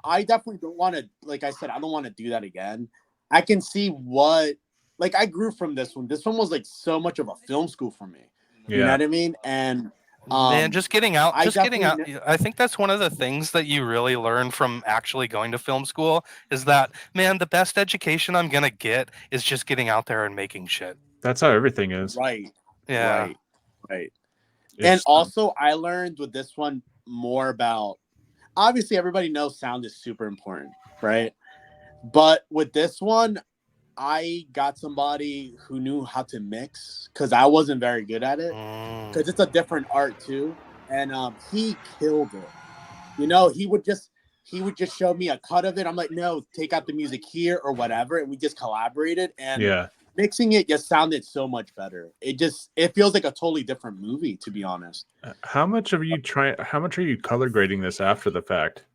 I definitely don't want to, like I said, I don't want to do that again. I can see what, like I grew from this one. This one was like so much of a film school for me. Yeah. You know what I mean? And man, just getting out. I think that's one of the things that you really learn from actually going to film school is that, man, the best education I'm gonna get is just getting out there and making shit. That's how everything is. Right. Yeah. Right. And also, I learned with this one more about, obviously, everybody knows sound is super important, right? But with this one, I got somebody who knew how to mix because I wasn't very good at it. Because it's a different art too, and he killed it. You know, he would just show me a cut of it. I'm like, no, take out the music here or whatever, and we just collaborated. And mixing it just sounded so much better. It feels like a totally different movie, to be honest. How much are you color grading this after the fact?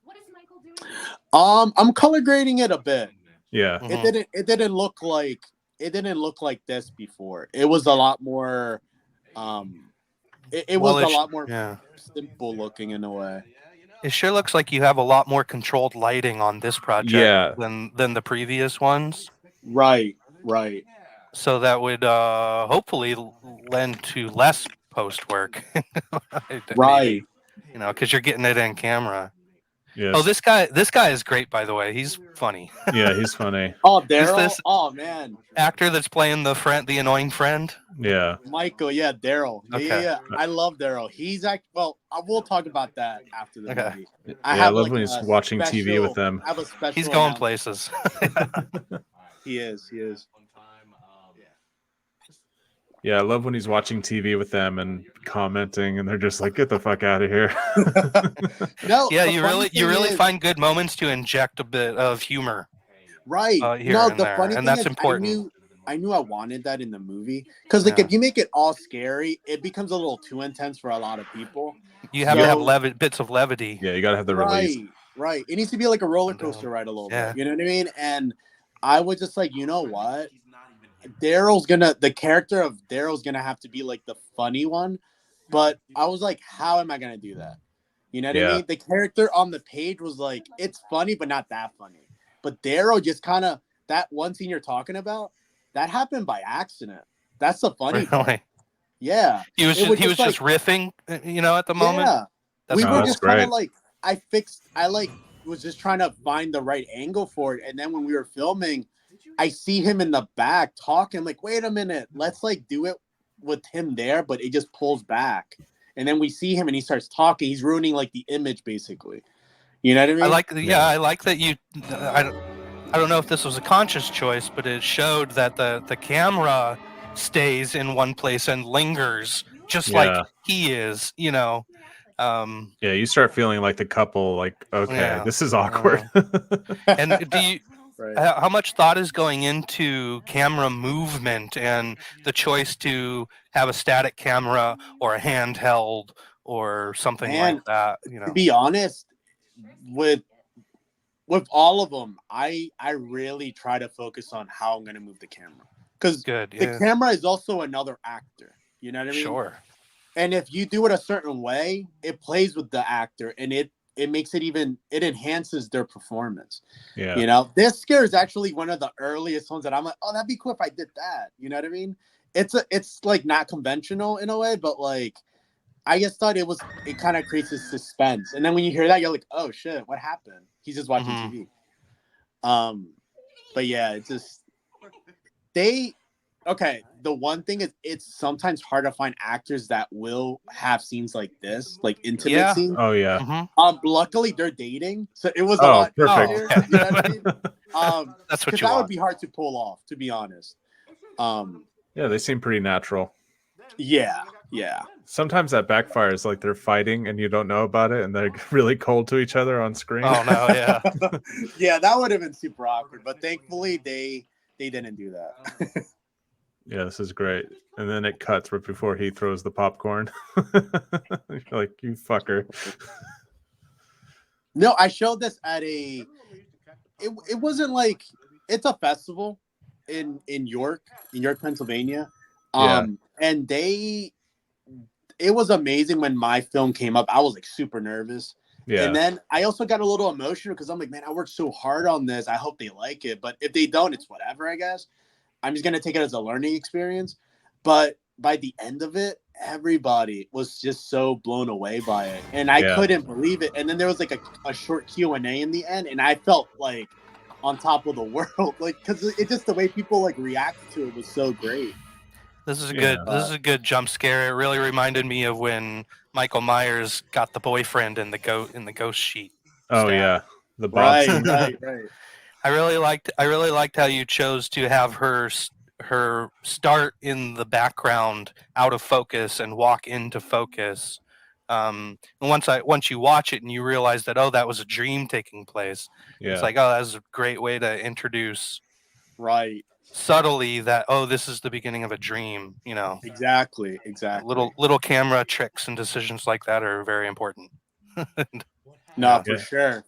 I'm color grading it a bit. Yeah. It didn't look like this before. It was a lot more it was a lot more simple looking in a way. It sure looks like you have a lot more controlled lighting on this project than the previous ones. Right. So that would hopefully lend to less post work. Right. You know, because you're getting it in camera. Yes. Oh, this guy is great, by the way. He's funny. Yeah, he's funny. Oh, Daryl. Oh man, actor that's playing the annoying friend. Yeah, Michael. Yeah, Daryl. Okay. Yeah. I love Daryl. He's well. We'll talk about that after the movie. I love when he's watching TV with them. I have a special. He's going places. He is. Yeah, I love when he's watching TV with them and commenting, and they're just like, "Get the fuck out of here." No, yeah, you really find good moments to inject a bit of humor, right? Here and there, funny and thing that's is, important. I knew I wanted that in the movie because, like, if you make it all scary, it becomes a little too intense for a lot of people. You have to have bits of levity. Yeah, you gotta have the release. Right. It needs to be like a roller coaster ride a little bit. You know what I mean? And I was just like, you know what? The character of Daryl's gonna have to be like the funny one, but I was like, how am I gonna do that? You know what I mean? The character on the page was like, it's funny, but not that funny. But Daryl just kind of, that one scene you're talking about, that happened by accident. That's the funny part. Yeah, he was just riffing, you know, at the moment. Yeah, we were just kind of like, I was just trying to find the right angle for it. And then when we were filming, I see him in the back talking. I'm like, wait a minute, let's like do it with him there, but it just pulls back. And then we see him and he starts talking. He's ruining like the image, basically. You know what I mean? I like that you. I don't know if this was a conscious choice, but it showed that the camera stays in one place and lingers just like he is. Yeah, you start feeling like the couple, like, okay, this is awkward. And do you? How much thought is going into camera movement and the choice to have a static camera or a handheld or something like that? To be honest, with all of them, I really try to focus on how I'm going to move the camera, because the camera is also another actor. You know what I mean? Sure. And if you do it a certain way, it plays with the actor, and it makes it it enhances their performance. Yeah. You know, this scare is actually one of the earliest ones that I'm like, oh, that'd be cool if I did that. You know what I mean? It's like not conventional in a way, but like I just thought it kind of creates this suspense. And then when you hear that, you're like, oh shit, what happened? He's just watching TV. But yeah, it's just the one thing is it's sometimes hard to find actors that will have scenes like this, like intimate scenes. Oh yeah. Luckily they're dating, so it was a lot perfect. easier, you know what I mean? That's what you that want. would be hard to pull off, to be honest. Yeah, they seem pretty natural. Yeah. Sometimes that backfires, like they're fighting and you don't know about it, and they're really cold to each other on screen. Oh no, yeah. Yeah, that would have been super awkward, but thankfully they didn't do that. Yeah, this is great. And then it cuts right before he throws the popcorn. You're like, you fucker. No, I showed this at it wasn't like, it's a festival in York, Pennsylvania. And it was amazing when my film came up. I was like super nervous. Yeah. And then I also got a little emotional because I'm like, man, I worked so hard on this. I hope they like it. But if they don't, it's whatever, I guess. I'm just going to take it as a learning experience. But by the end of it, everybody was just so blown away by it. And I couldn't believe it. And then there was like a short Q&A in the end. And I felt like on top of the world. Like, because it's just the way people like reacted to it was so great. This is a good jump scare. It really reminded me of when Michael Myers got the boyfriend in the ghost sheet. Oh yeah, the boss. Right. I really liked how you chose to have her start in the background, out of focus, and walk into focus. And once you watch it and you realize that that was a dream taking place. Yeah. It's like, that was a great way to introduce. Right. Subtly that this is the beginning of a dream. Exactly. Little camera tricks and decisions like that are very important. No,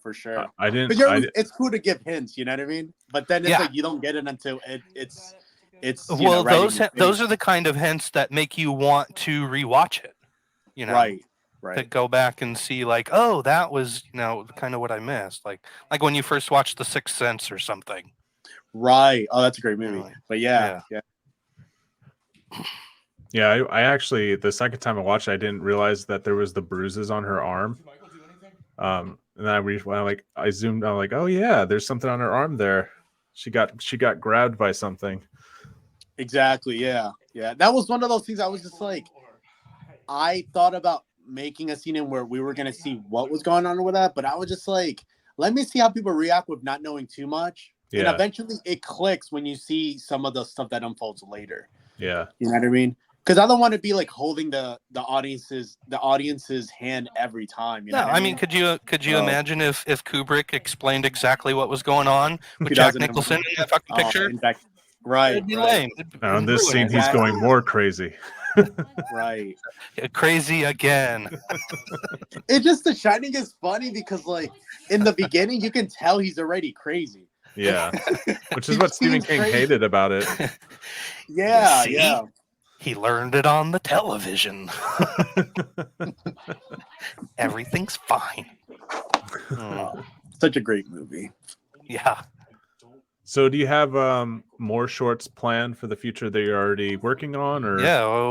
for sure. I didn't. It's cool to give hints, you know what I mean? But then it's like you don't get it until it's. Those are the kind of hints that make you want to rewatch it. Right. To go back and see like, that was kind of what I missed. Like when you first watched The Sixth Sense or something. Right. Oh, that's a great movie. But yeah. Yeah, I actually, the second time I watched it, I didn't realize that there was the bruises on her arm. And then I zoomed out, like, oh yeah, there's something on her arm there. She got grabbed by something. Exactly. Yeah. That was one of those things. I was just like, I thought about making a scene in where we were gonna see what was going on with that, but I was just like, let me see how people react with not knowing too much. Yeah. And eventually it clicks when you see some of the stuff that unfolds later. Yeah. You know what I mean? Because I don't want to be like holding the audience's hand every time. You know I mean, could you imagine if Kubrick explained exactly what was going on with Jack Nicholson in that fucking picture? Right. It'd be lame. On this scene, he's going more crazy. Right. Crazy again. It's just The Shining is funny because like in the beginning you can tell he's already crazy. Yeah. Which is what Stephen King hated about it. Yeah. He learned it on the television. Everything's fine. Such a great movie. Yeah. So do you have more shorts planned for the future that you're already working on, or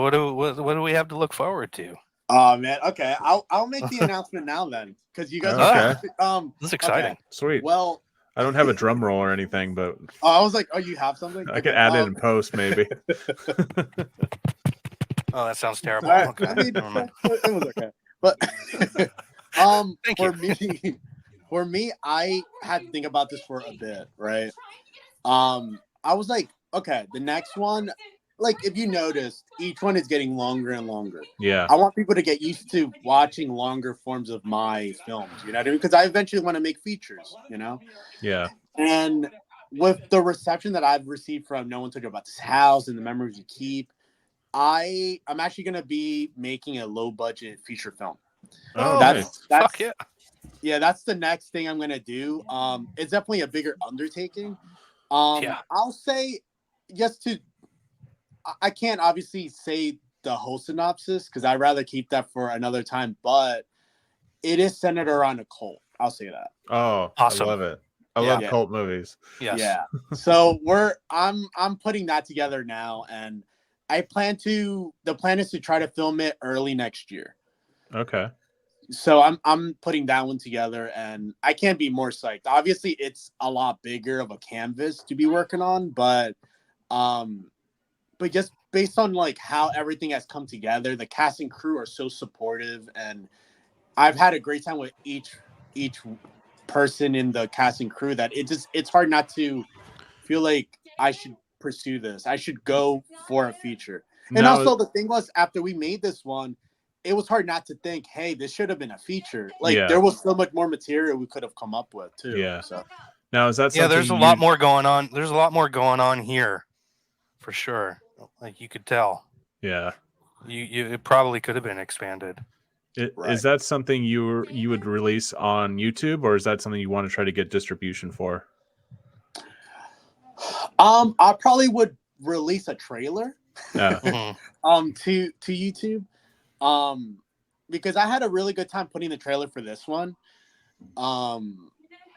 what do we have to look forward to? Oh man, okay. I'll make the announcement now then, because you guys Okay. are This is exciting. Okay. Sweet. Well, I don't have a drum roll or anything, but I was like, oh, you have something? I could add it in post maybe. Oh, that sounds terrible. All right. Okay. I mean, Never mind. it was okay. But Thank for me, I had to think about this for a bit, right? I was like, okay, the next one, like if you notice, each one is getting longer and longer. Yeah. I want people to get used to watching longer forms of my films, you know what I mean? Because I eventually want to make features, you know? Yeah. And with the reception that I've received from No One Told You About This House and the memories you keep, I'm actually gonna be making a low budget feature film. Oh, That's fuck yeah. Yeah, that's the next thing I'm gonna do. It's definitely a bigger undertaking. Yeah. I'll say just to I can't obviously say the whole synopsis because I'd rather keep that for another time, but it is centered around a cult. I'll say that. Oh, Awesome. I love it. I Yeah. love cult movies. Yes. Yeah. So I'm putting that together now, and the plan is to try to film it early next year. Okay. So I'm putting that one together, and I can't be more psyched. Obviously, it's a lot bigger of a canvas to be working on, but just based on like how everything has come together, the cast and crew are so supportive, and I've had a great time with each person in the cast and crew that it's hard not to feel like I should pursue this. I should go for a feature. And Now, also the thing was, after we made this one, it was hard not to think, hey, this should have been a feature. Like Yeah. there was so much more material we could have come up with too. Yeah. So now is that something? Yeah, there's a lot more going on. There's a lot more going on here, for sure. Like you could tell. Yeah. It probably could have been expanded. Right. Is that something you would release on YouTube, or is that something you want to try to get distribution for? I probably would release a trailer Mhm. to YouTube. Because I had a really good time putting the trailer for this one.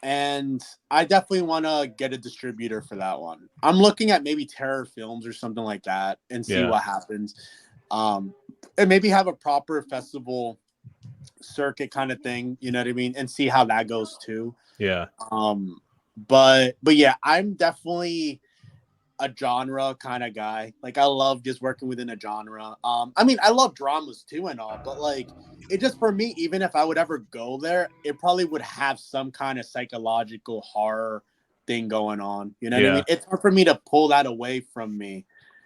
And I definitely want to get a distributor for that one. I'm looking at maybe Terror Films or something like that and see what happens. And maybe have a proper festival circuit kind of thing, you know what I mean, and see how that goes too. Yeah. But yeah, I'm definitely a genre kind of guy. Like I love just working within a genre. I mean, I love dramas too and all, but like it just for me, even if I would ever go there, it probably would have some kind of psychological horror thing going on. You know what I mean? It's hard for me to pull that away from me,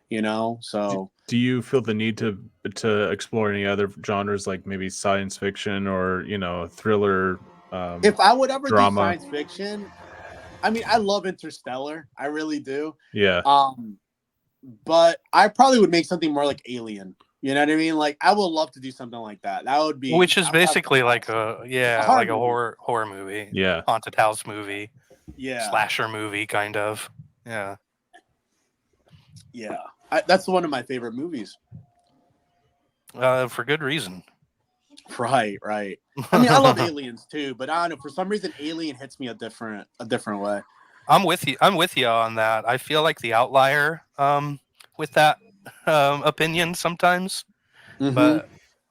you know? So do you feel the need to explore any other genres like maybe science fiction or, you know, thriller? If I would ever drama. do science fiction, I mean, I love Interstellar. I really do. Yeah. But I probably would make something more like Alien. You know what I mean? Like I would love to do something like that. That would be, which is basically like a horror movie. Yeah. Haunted house movie. Yeah. Slasher movie kind of. Yeah. Yeah. That's one of my favorite movies. For good reason. Right. I mean, I love Aliens too, but I don't know, for some reason Alien hits me a different way. I'm with you on that. I feel like the outlier with that opinion sometimes. Mm-hmm.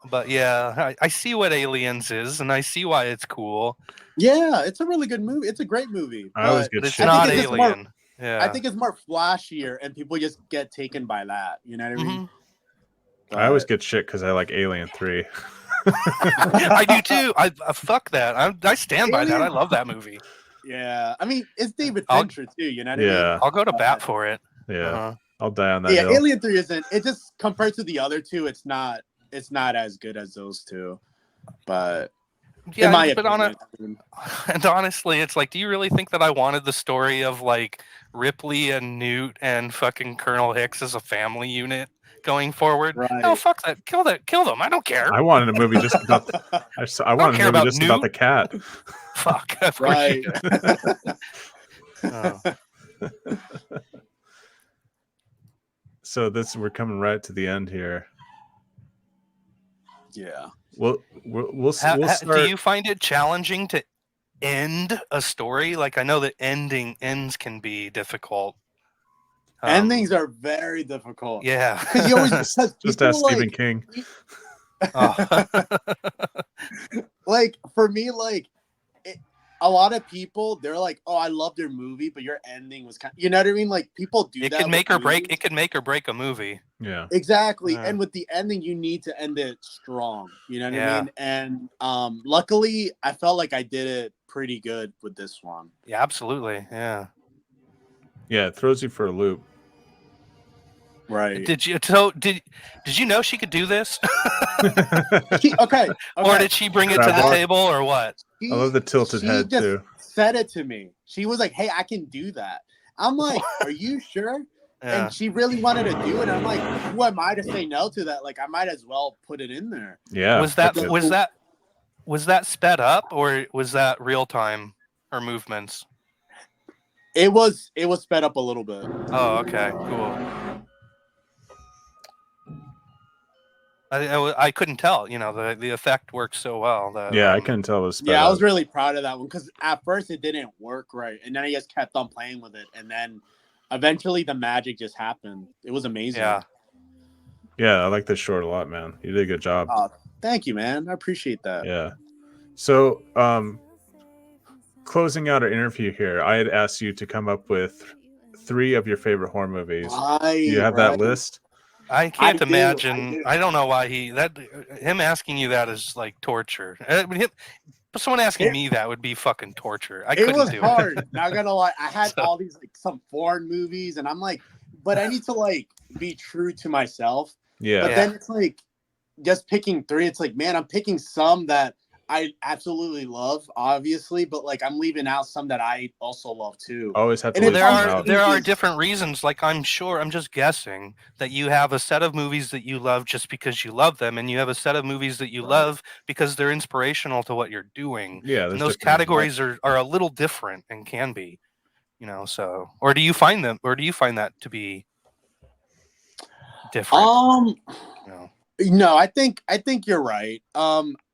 But yeah, I see what Aliens is, and I see why it's cool. Yeah, it's a really good movie. It's a great movie. I always get But it's shit. not it's Alien. Yeah. I think it's more flashier, and people just get taken by that. You know what I mean? I always get shit because I like Alien 3. I do too. I fuck that. I stand by that. I love that movie. Yeah, I mean, it's David Fincher too. You know what I mean? Yeah. I'll go to bat for it. Yeah. I'll die on that Yeah, hill. Alien 3 isn't. It just compared to the other two, it's not as good as those two. But yeah, in my but opinion, and honestly, it's like, do you really think that I wanted the story of like Ripley and Newt and fucking Colonel Hicks as a family unit going forward? Right. No, fuck that. Kill them. I don't care. I wanted a movie just about. I wanted a movie just about the cat. Fuck. Of course right. you did. Oh. So we're coming right to the end here. Yeah. We'll start. Do you find it challenging to end a story? Like, I know that ends can be difficult. Endings are very difficult. Yeah. Because you always just ask Stephen King. Oh. Like for me, like a lot of people, they're like, "Oh, I loved your movie, but your ending was kind of," you know what I mean? Like people do It that. can make or with break. movies. It can make or break a movie. Yeah. Exactly. Yeah. And with the ending, you need to end it strong. You know what I Yeah. mean? And luckily, I felt like I did it pretty good with this one. Yeah, absolutely. Yeah. Yeah, it throws you for a loop. Right. Did you know she could do this? Okay. Or did she bring it to the table or what? I love the tilted head just too. said it to me. She was like, "Hey, I can do that." I'm like, "Are you sure?" Yeah. And she really wanted to do it. I'm like, "Who am I to say no to that? Like, I might as well put it in there." Yeah. Was that sped up or was that real time, her movements? It was sped up a little bit. Oh, okay, cool. I couldn't tell. You know, the effect works so well. That, yeah, I couldn't tell it was sped Yeah, I up. was really proud of that one because at first it didn't work right, and then I just kept on playing with it, and then eventually the magic just happened. It was amazing. Yeah. Yeah, I like this short a lot, man. You did a good job. Thank you, man. I appreciate that. Yeah. So, closing out our interview here, I had asked you to come up with 3 of your favorite horror movies. Do you have that list? I can't imagine. I don't know why him asking you that is like torture. Someone asking me that would be fucking torture. It was hard. Not gonna lie. I had all these like some foreign movies, and I'm like, but I need to like be true to myself. Yeah. But then it's like just picking 3. It's like, man, I'm picking some that I absolutely love, obviously, but like I'm leaving out some that I also love too. Always have to. And there are different reasons. Like I'm just guessing that you have a set of movies that you love just because you love them, and you have a set of movies that you love because they're inspirational to what you're doing. Yeah, and those categories are a little different and can be, you know. So, or do you find that to be different? No, I think you're right.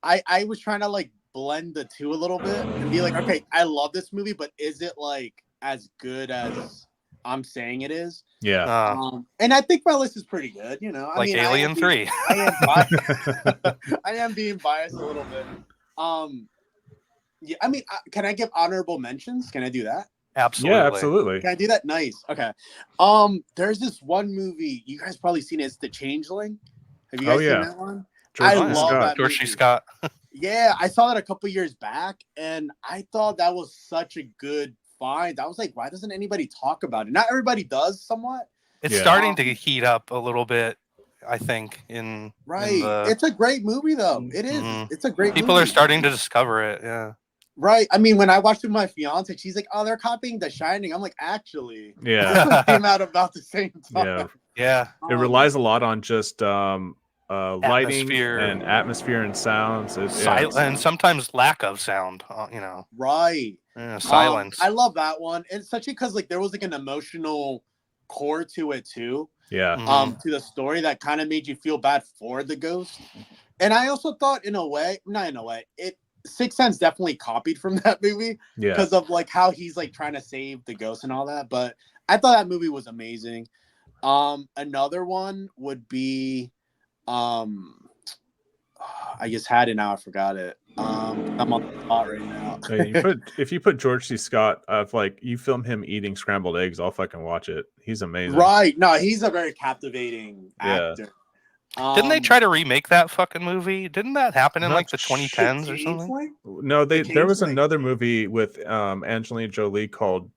I was trying to like blend the two a little bit and be like, okay, I love this movie, but is it like as good as I'm saying it is? Yeah. And I think my list is pretty good. You know, like Alien 3. I am being biased a little bit. Yeah, I mean, can I give honorable mentions? Can I do that? Absolutely. Yeah, absolutely. Can I do that? Nice. Okay. There's this one movie you guys probably seen it. It's The Changeling. Have you guys seen that one? I love that movie. George Scott. Yeah, I saw that a couple years back, and I thought that was such a good find. I was like, why doesn't anybody talk about it? Not everybody does, somewhat. It's starting to heat up a little bit, I think. It's a great movie, though. It is. Mm-hmm. It's a great People movie. are starting to discover it, yeah. Right. I mean, when I watched it with my fiance, she's like, "Oh, they're copying The Shining." I'm like, actually, yeah, came out about the same time. Yeah. It relies a lot on just lighting and atmosphere and sounds, and sometimes lack of sound. You know. Right. Silence. I love that one, and especially because like there was like an emotional core to it too. Yeah. To the story that kind of made you feel bad for the ghost, and I also thought Sixth Sense definitely copied from that movie because of like how he's like trying to save the ghost and all that. But I thought that movie was amazing. Another one would be, I just had it now. I forgot it. I'm on the spot right now. If you put George C. Scott, like you film him eating scrambled eggs, I'll fucking watch it. He's amazing. Right? No, he's a very captivating actor. Didn't they try to remake that fucking movie? Didn't that happen in like the 2010s or something? No, there was another movie with Angelina Jolie called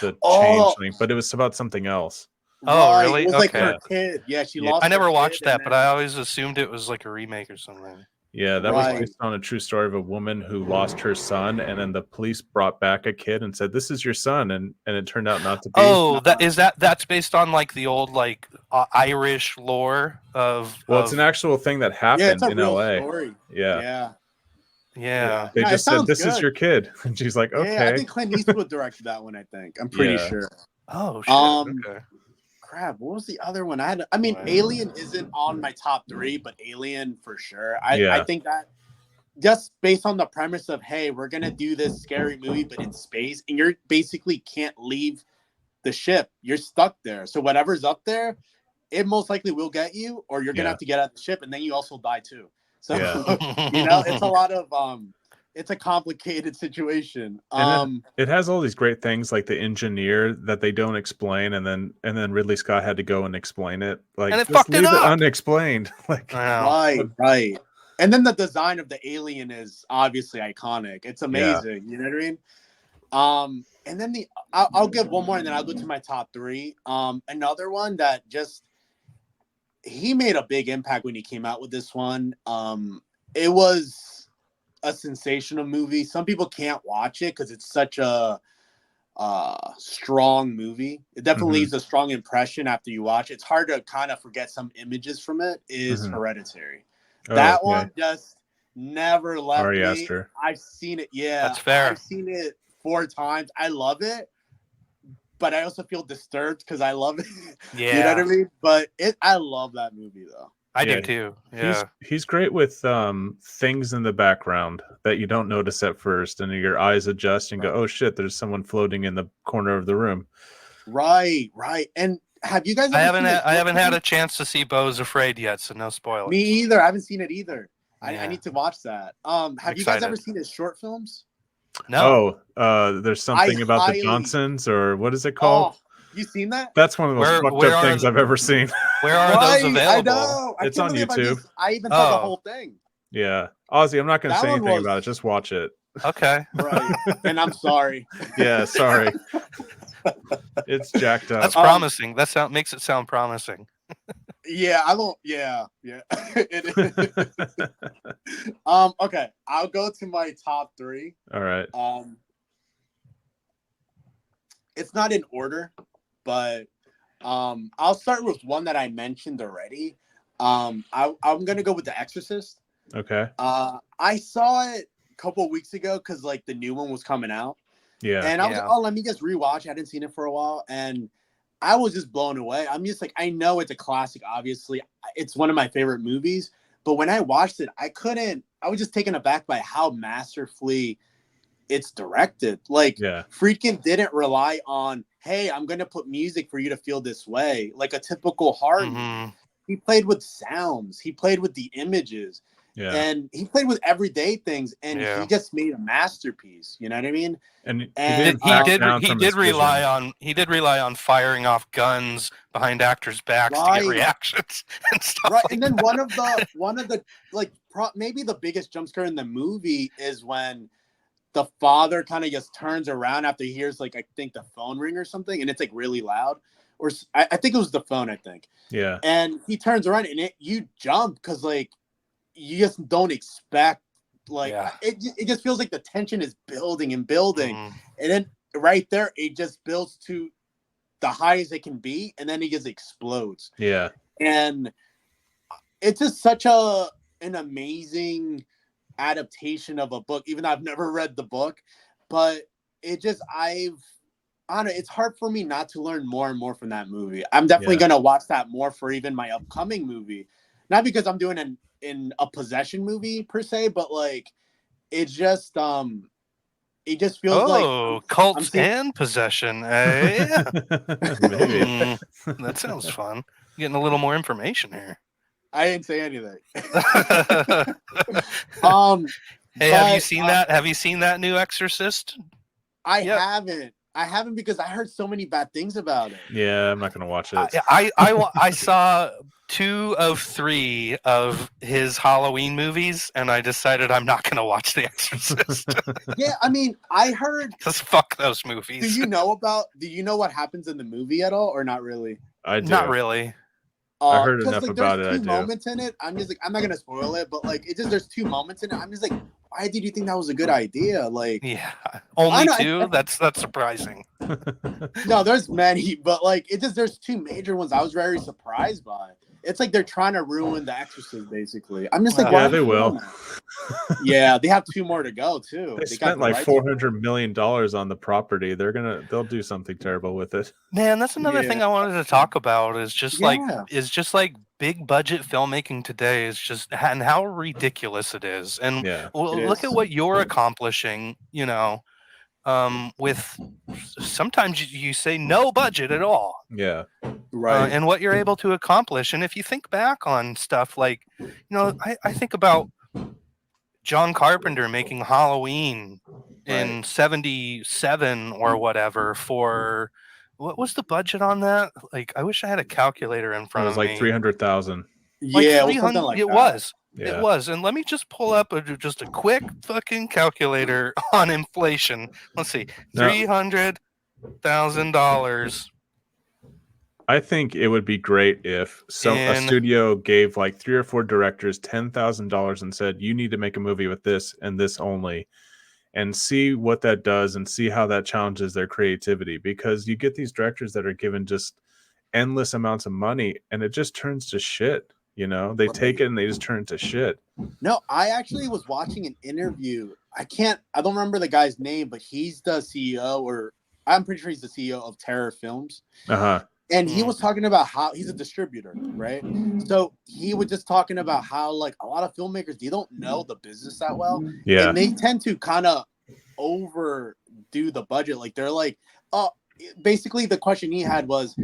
The Changeling, but it was about something else. Oh, really? It was like her kid. Yeah, she lost. I never watched that, but I always assumed it was like a remake or something. Yeah, that was based on a true story of a woman who lost her son, and then the police brought back a kid and said, "This is your son," and it turned out not to be. Oh, that's based on like the old like Irish lore of. Well, it's an actual thing that happened in LA. Story. Yeah. They just said, "This is your kid," and she's like, "Okay." Yeah, I think Clint Eastwood directed that one. I think I'm pretty sure. Oh shit. Okay. Crap, what was the other one? Alien isn't on my top 3, but Alien for sure. I think that just based on the premise of, hey, we're gonna do this scary movie, but in space, and you're basically can't leave the ship. You're stuck there. So whatever's up there, it most likely will get you, or you're gonna have to get out the ship, and then you also die too. So it's a lot of it's a complicated situation. It has all these great things like the engineer that they don't explain, and then Ridley Scott had to go and explain it. Like, and it just fucked leave it up. unexplained. Like, right. And then the design of the alien is obviously iconic. It's amazing. You know what I mean? And then I'll give one more, and then I'll go to my top 3. Another one that he made a big impact when he came out with this one. It was a sensational movie. Some people can't watch it because it's such a strong movie. It definitely leaves a strong impression after you watch it. It's hard to kind of forget some images from it. Is Hereditary. That one just never left Ari me. Aster. I've seen it. Yeah, that's fair. I've seen it 4 times. I love it, but I also feel disturbed because I love it. Yeah, you know what I mean. But I love that movie though. I do too. Yeah, he's great with things in the background that you don't notice at first, and your eyes adjust and go, "Oh shit, there's someone floating in the corner of the room." Right. And have you guys? I haven't had a chance to see Beau's Afraid yet, so no spoilers. Me either. I haven't seen it either. Yeah. I need to watch that. Have you guys ever seen his short films? No. There's something about the Johnsons, or what is it called? Oh, you seen that? That's one of the most fucked up things I've ever seen. Where are those available? I know. It's on YouTube. I even saw the whole thing. Yeah. Ozzie, I'm not going to say anything about it. Just watch it. Okay. Right. And I'm sorry. Yeah, sorry. It's jacked up. That's promising. That makes it sound promising. Yeah, I don't. Yeah. It is. Okay, I'll go to my top 3. All right. It's not in order, but I'll start with one that I mentioned already. I'm gonna go with The Exorcist. Okay. I saw it a couple of weeks ago because like the new one was coming out. Yeah. And I was like, oh, let me just rewatch. I hadn't seen it for a while, and I was just blown away. I'm just like, I know it's a classic. Obviously, it's one of my favorite movies. But when I watched it, I was just taken aback by how masterfully it's directed. Like, Friedkin didn't rely on, hey, I'm going to put music for you to feel this way, like a typical horror movie. He played with sounds. He played with the images. Yeah. And he played with everyday things, and he just made a masterpiece. You know what I mean? And he did rely on firing off guns behind actors' backs to get reactions and stuff. Right, and then one of the like maybe the biggest jump scare in the movie is when the father kind of just turns around after he hears like I think the phone ring or something, and it's like really loud. Or I think it was the phone. I think. Yeah. And he turns around and you jump because like. You just don't expect it just feels like the tension is building and then right there it just builds to the highest it can be, and then it just explodes. Yeah. And it's just such an amazing adaptation of a book, even though I've never read the book, but it just I don't know, it's hard for me not to learn more and more from that movie. I'm definitely gonna watch that more for even my upcoming movie. Not because I'm doing in a possession movie per se, but like it just feels like cults and possession. Eh? Maybe. That sounds fun. Getting a little more information here. I didn't say anything. Hey, have you seen that? Have you seen that new Exorcist? I haven't because I heard so many bad things about it. Yeah, I'm not gonna watch it. I saw 2 of 3 of his Halloween movies, and I decided I'm not gonna watch The Exorcist. Yeah, I mean, I heard. Just fuck those movies. Do you know what happens in the movie at all, or not really? I do. Not really. I heard enough about it. There's 2 moments in it. I'm just like, I'm not gonna spoil it, but like, there's 2 moments in it. I'm just like, why did you think that was a good idea? Like, yeah, only 2. That's surprising. No, there's many, but like, there's 2 major ones I was very surprised by. It's like they're trying to ruin The Exorcist, basically. I'm just like, yeah, they will. Yeah, they have 2 more to go too. They spent like $400 million on the property. They'll do something terrible with it. Man, that's another thing I wanted to talk about. Is just like big budget filmmaking today is just and how ridiculous it is. And look at what you're accomplishing. You know, with sometimes you say no budget at all. Yeah. Right. and what you're able to accomplish. And if you think back on stuff like, I think about John Carpenter making Halloween in 77 or whatever for, what was the budget on that? Like, I wish I had a calculator in It front was of like me. 300,000. Like Yeah, it was 300. something like It that. was. Yeah. It was. And let me just pull up just a quick fucking calculator on inflation. Let's see. $300,000. I think it would be great if a studio gave like 3 or 4 directors $10,000 and said, you need to make a movie with this and this only, and see what that does and see how that challenges their creativity. Because you get these directors that are given just endless amounts of money and it just turns to shit. They take it and they just turn to shit. No, I actually was watching an interview. I don't remember the guy's name, but he's the CEO, or I'm pretty sure he's the CEO of Terror Films. Uh-huh. And he was talking about how he's a distributor, right? So he was just talking about how, like, a lot of filmmakers, they don't know the business that well. Yeah. And they tend to kind of overdo the budget. Like, they're like, basically the question he had was,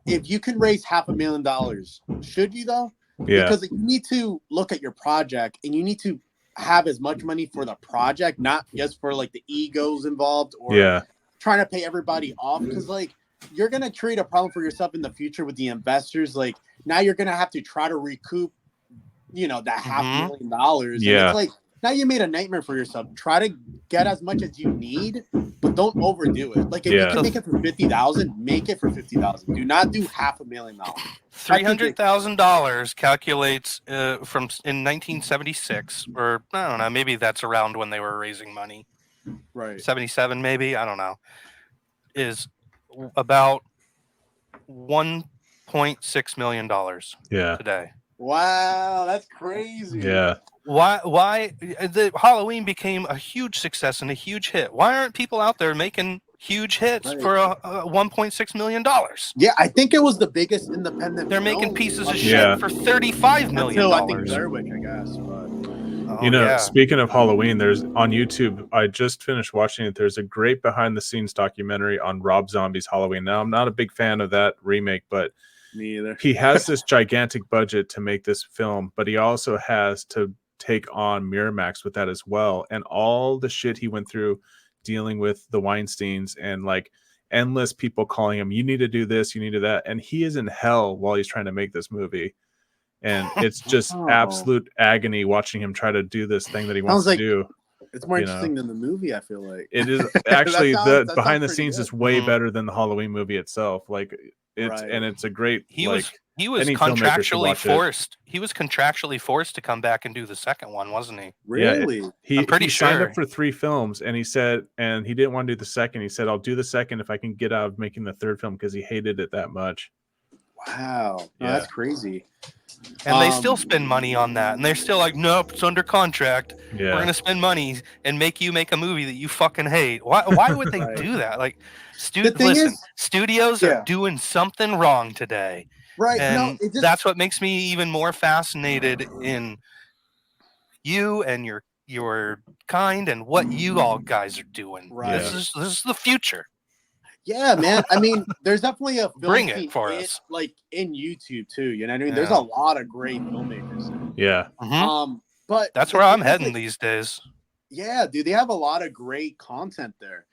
if you can raise $500,000, should you though? Yeah. Because you need to look at your project and you need to have as much money for the project, not just for like the egos involved or trying to pay everybody off. Because like, you're going to create a problem for yourself in the future with the investors. Like, now you're going to have to try to recoup, that $500,000. Yeah. And it's like, now you made a nightmare for yourself. Try to get as much as you need, but don't overdo it. Like, if you can make it for $50,000, make it for $50,000. Do not do $500,000. $300,000 calculates from in 1976, or I don't know, maybe that's around when they were raising money. Right. 77, maybe, I don't know. Is about $1.6 million today. Wow, that's crazy. Yeah. Why the Halloween became a huge success and a huge hit? Why aren't people out there making huge hits for a $1.6 million? Yeah, I think it was the biggest independent. They're making pieces of shit for $35 million. Until I think Blair Witch, I guess. But... Speaking of Halloween, there's on YouTube, I just finished watching it. There's a great behind the scenes documentary on Rob Zombie's Halloween. Now, I'm not a big fan of that remake, but me either. He has this gigantic budget to make this film, but he also has to take on Miramax with that as well. And all the shit he went through dealing with the Weinsteins and like endless people calling him, you need to do this, you need to do that. And he is in hell while he's trying to make this movie. And it's just absolute agony watching him try to do this thing that he wants to do. It's more interesting than the movie, I feel like. It is actually the behind the scenes is way better than the Halloween movie itself. Like it's and it's a great he was contractually forced. He was contractually forced to come back and do the second one, wasn't he? Really? Yeah, he signed up for 3 films and he said, and he didn't want to do the second. He said, I'll do the second if I can get out of making the third film because he hated it that much. Wow. Yeah. That's crazy. And they still spend money on that. And they're still like, nope, it's under contract. Yeah. We're going to spend money and make you make a movie that you fucking hate. Why would they do that? Like, studios are doing something wrong today. Right. And that's what makes me even more fascinated in you and your kind and what you all guys are doing. Right. This is the future. Yeah, man. I mean, there's definitely a film bring it for us, like in YouTube too. You know what I mean? There's a lot of great filmmakers. Yeah. But that's where I'm heading these days. Yeah, dude, they have a lot of great content there.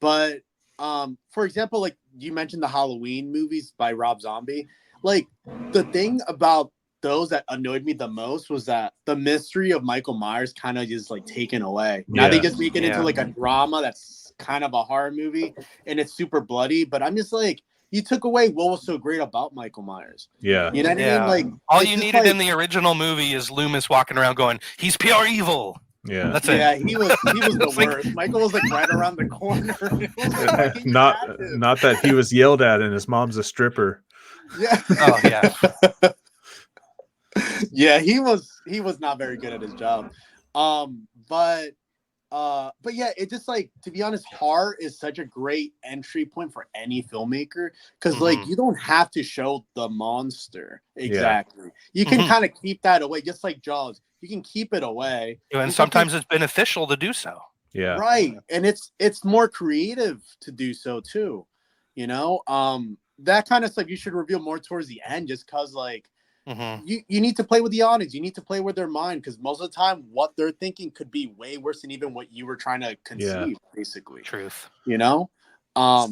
But for example, like you mentioned the Halloween movies by Rob Zombie. Like the thing about those that annoyed me the most was that the mystery of Michael Myers kind of just like taken away. Now they just make it into like a drama that's kind of a horror movie and it's super bloody, but I'm just like, you took away what was so great about Michael Myers. Yeah. You know what I mean? Like all you needed in the original movie is Loomis walking around going, he's pure evil. Yeah. That's it. Yeah, he was the worst. Michael was like right around the corner. Not that he was yelled at and his mom's a stripper. Yeah. Oh yeah. Yeah, he was not very good at his job. But yeah, it just like, to be honest, horror is such a great entry point for any filmmaker because like you don't have to show the monster exactly. You can kind of keep that away, just like Jaws. You can keep it away, and sometimes it's beneficial to do so. Yeah, right. And it's more creative to do so too. You know, that kind of stuff you should reveal more towards the end, just because like Mm-hmm. you need to play with the audience. You need to play with their mind, because most of the time what they're thinking could be way worse than even what you were trying to conceive, basically. Truth. You know? But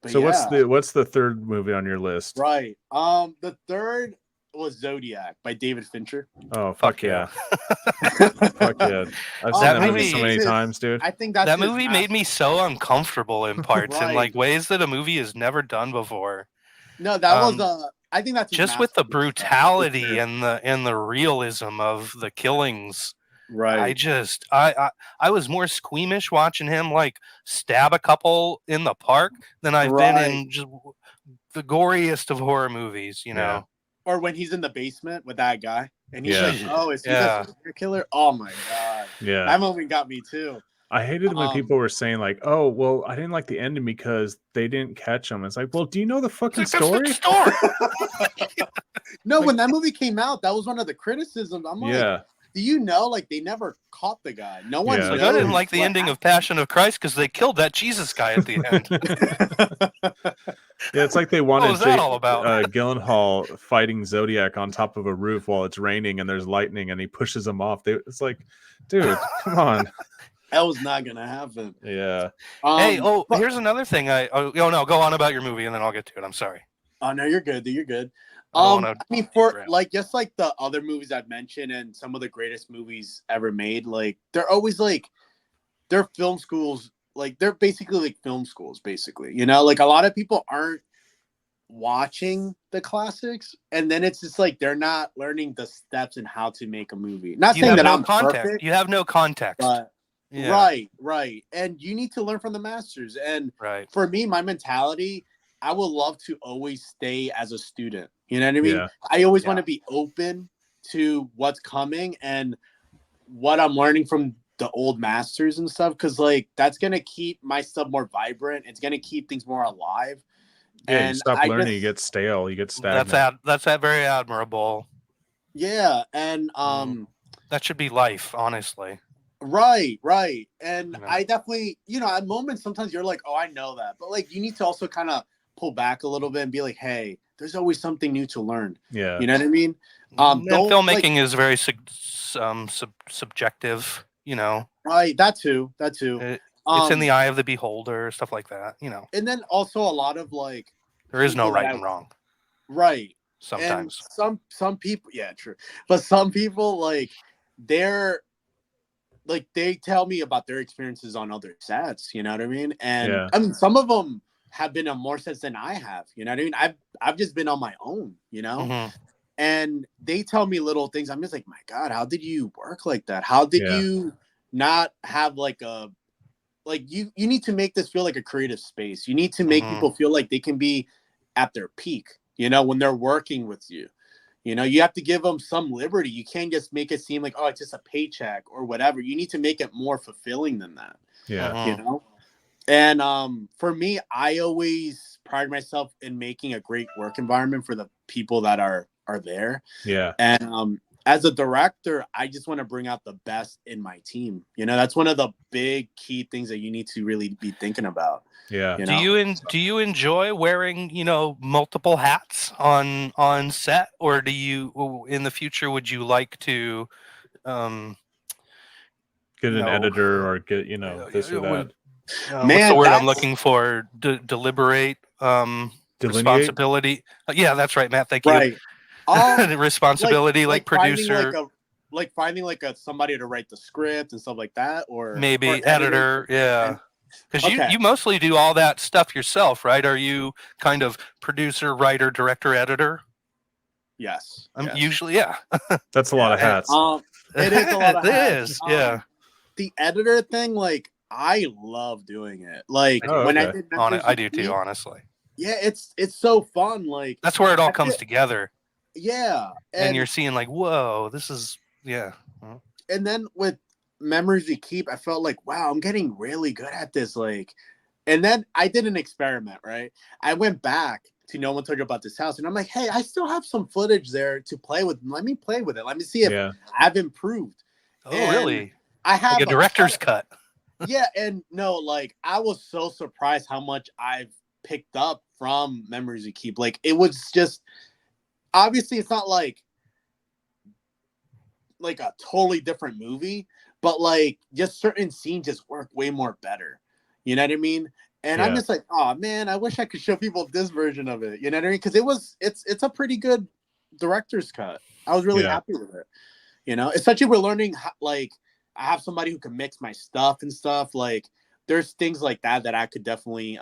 So yeah. what's the third movie on your list? Right. The third was Zodiac by David Fincher. Oh, fuck yeah. Fuck yeah. I've seen That that movie movie so many times, dude. I think that's that movie made me so uncomfortable in parts in Right. like ways that a movie has never done before. No, that was I think that's his just with the masterpiece, brutality and the realism of the killings. right. I was more squeamish watching him like stab a couple in the park than I've been in just the goriest of horror movies, you know. Or when he's in the basement with that guy and he's like, "Oh, is he Yeah. the serial killer?" Oh my god. Yeah. That moment got me too. I hated when people were saying like, "Oh, well, I didn't like the ending because they didn't catch him." It's like, well, do you know the fucking story? No, when that movie came out, that was one of the criticisms. I'm like, do you know, like, they never caught the guy. No one knows. Like, I didn't like the ending of Passion of Christ because they killed that Jesus guy at the end. Yeah, it's like they wanted what was that all about? Gyllenhaal fighting Zodiac on top of a roof while it's raining and there's lightning and he pushes him off. It's like, dude, come on. That was not gonna happen. Yeah. Hey, here's another thing. No, go on about your movie and then I'll get to it. I'm sorry. Oh no, you're good. You're good. I mean, for like just like the other movies I've mentioned and some of the greatest movies ever made, like they're always like they're film schools. Like they're basically like film schools, basically. You know, like a lot of people aren't watching the classics, and then it's just like they're not learning the steps in how to make a movie. Not saying that I'm perfect. You have no context. But right. And you need to learn from the masters. And for me, my mentality, I would love to always stay as a student. You know what I mean? Yeah. I always want to be open to what's coming and what I'm learning from the old masters and stuff, because like that's gonna keep my stuff more vibrant. It's gonna keep things more alive. Yeah, and you stop learning, you get stale, you get stagnant. That's very admirable. Yeah, and that should be life, honestly. Right. And I definitely, at moments sometimes you're like, oh, I know that, but like you need to also kind of pull back a little bit and be like, hey, there's always something new to learn. Yeah, you know what I mean. Filmmaking is very subjective. Right, that too. It's in the eye of the beholder, stuff like that. And then also a lot of like there is no right and wrong. Right. Sometimes and some people, yeah, true. But some people like they tell me about their experiences on other sets. You know what I mean? And I mean, some of them have been on more sets than I have. You know what I mean? I've just been on my own. And they tell me little things. I'm just like, my God, how did you work like that? How did you not have like you need to make this feel like a creative space. You need to make people feel like they can be at their peak, when they're working with you. You have to give them some liberty. You can't just make it seem like, oh, it's just a paycheck or whatever. You need to make it more fulfilling than that. Yeah. And for me, I always pride myself in making a great work environment for the people that are there. Yeah. And as a director, I just want to bring out the best in my team. That's one of the big key things that you need to really be thinking about. Yeah. Do you enjoy wearing, multiple hats on set, or do you in the future would you like to get an editor or get this or that? What's the word I'm looking for? Deliberate responsibility. Yeah, that's right, Matt. Thank you. Right. Responsibility, like producer, finding somebody to write the script and stuff like that, or maybe editor. Yeah, because you mostly do all that stuff yourself, right? Are you kind of producer, writer, director, editor? Yes. Usually, yeah. That's a lot of hats. It is a lot of hats. It is, yeah. The editor thing, I love doing it. When I did I do too, honestly. Yeah, it's so fun. That's where it all comes together. Yeah. And you're seeing whoa, this is, yeah. And then with Memories We Keep, I felt like, wow, I'm getting really good at this. And then I did an experiment, right? I went back to No One Told You About This House, and I'm like, hey, I still have some footage there to play with. Let me play with it. Let me see if I've improved. Oh, really? I have a director's cut. Yeah, and no, I was so surprised how much I've picked up from Memories We Keep. Like, it was just, obviously it's not like a totally different movie, but like just certain scenes just work way more better. You know what I mean? And I'm just like, oh man, I wish I could show people this version of it. You know what I mean? Because it's a pretty good director's cut. I was really happy with it. You know, especially we're learning how, like, I have somebody who can mix my stuff and stuff. Like, there's things like that I could definitely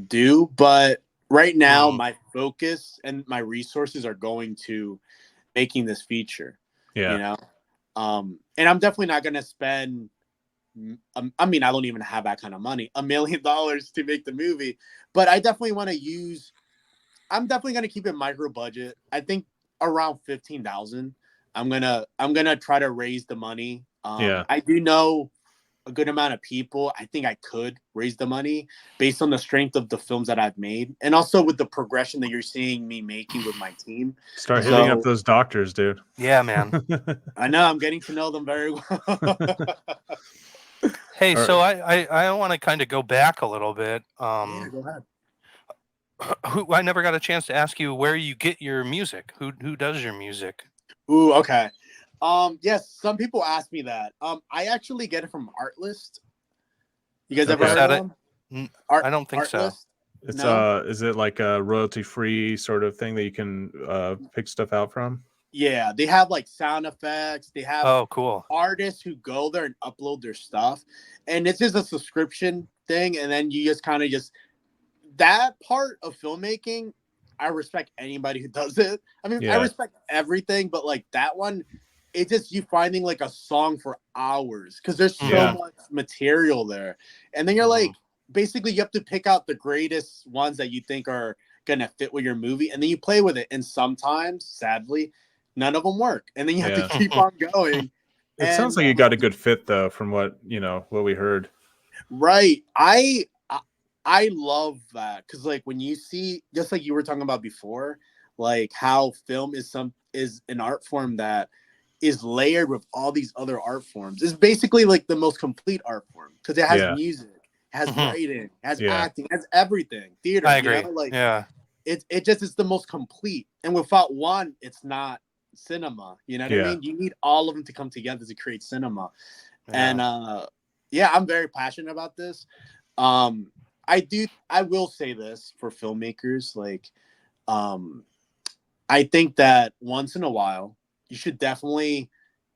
do. But right now, my focus and my resources are going to making this feature. Yeah. You know, and I'm definitely not going to spend. I mean, I don't even have that kind of money, $1 million to make the movie. But I definitely want to use. I'm definitely going to keep it micro budget. I think around 15,000. I'm gonna try to raise the money. I do know a good amount of people. I think I could raise the money based on the strength of the films that I've made, and also with the progression that you're seeing me making with my team. Start hitting up those doctors, dude. Yeah, man. I know, I'm getting to know them very well. Hey, so I want to kind of go back a little bit. Yeah, go ahead. I never got a chance to ask you where you get your music. Who does your music? Ooh, okay. Yes, some people ask me that. I actually get it from Artlist. You guys ever heard of them? I don't think so. It's is it like a royalty-free sort of thing that you can pick stuff out from? Yeah, they have like sound effects. They have cool artists who go there and upload their stuff, and it's just a subscription thing. And then you just kind of that part of filmmaking. I respect anybody who does it. I mean, I respect everything, but like that one, it's just you finding like a song for hours because there's so much material there. And then you're like, basically you have to pick out the greatest ones that you think are going to fit with your movie. And then you play with it. And sometimes, sadly, none of them work. And then you have to keep on going. It sounds like you got a good fit though, from what we heard. Right. I love that because like when you see, just like you were talking about before, like how film is an art form that is layered with all these other art forms. It's basically like the most complete art form because it has music, it has writing, it has acting, it has everything. Theater, I agree. Like it's the most complete. And without one, it's not cinema. You know what I mean? You need all of them to come together to create cinema. And I'm very passionate about this. I will say this for filmmakers, like, I think that once in a while, you should definitely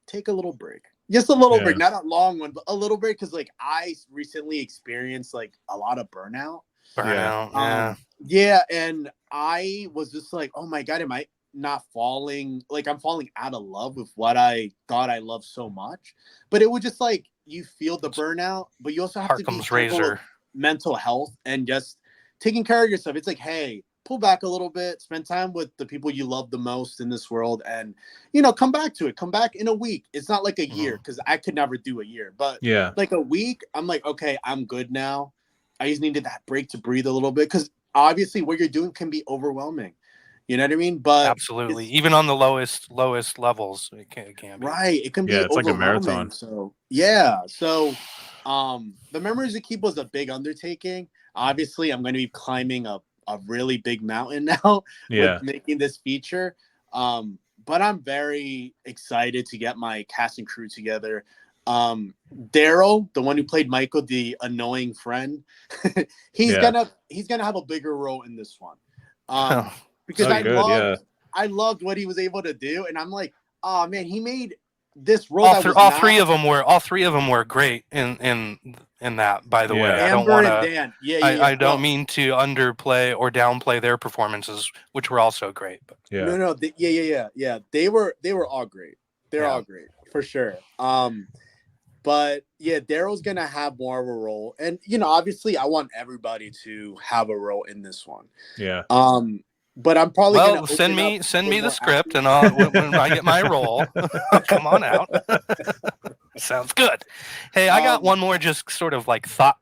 take a little break. Just a little break, not a long one, but a little break. Cause like I recently experienced like a lot of burnout. And I was just like, oh my God, am I not falling? Like I'm falling out of love with what I thought I loved so much. But it was just like, you feel the burnout, but you also have to be razor. Mental health and just taking care of yourself. It's like, hey, pull back a little bit, spend time with the people you love the most in this world, and come back to it. Come back in a week. It's not like a year because I could never do a year, but like a week, I'm like, okay, I'm good now. I just needed that break to breathe a little bit because obviously what you're doing can be overwhelming. You know what I mean? But absolutely, even on the lowest levels, it can be. Right. It can be it's like a marathon. So the Memories We Keep was a big undertaking. Obviously, I'm going to be climbing a really big mountain now with making this feature. But I'm very excited to get my cast and crew together. Daryl, the one who played Michael, the annoying friend, he's gonna have a bigger role in this one. Because I loved what he was able to do, and I'm like, oh man, he made this role. All three of them were great in that. By the way, I don't want to. I don't mean to underplay or downplay their performances, which were also great. But no, they were all great. They're all great for sure. But yeah, Daryl's gonna have more of a role, and obviously, I want everybody to have a role in this one. Yeah. But I'm probably gonna send me the script, and when I get my role, come on out. Sounds good. Hey, I got one more, just sort of like thought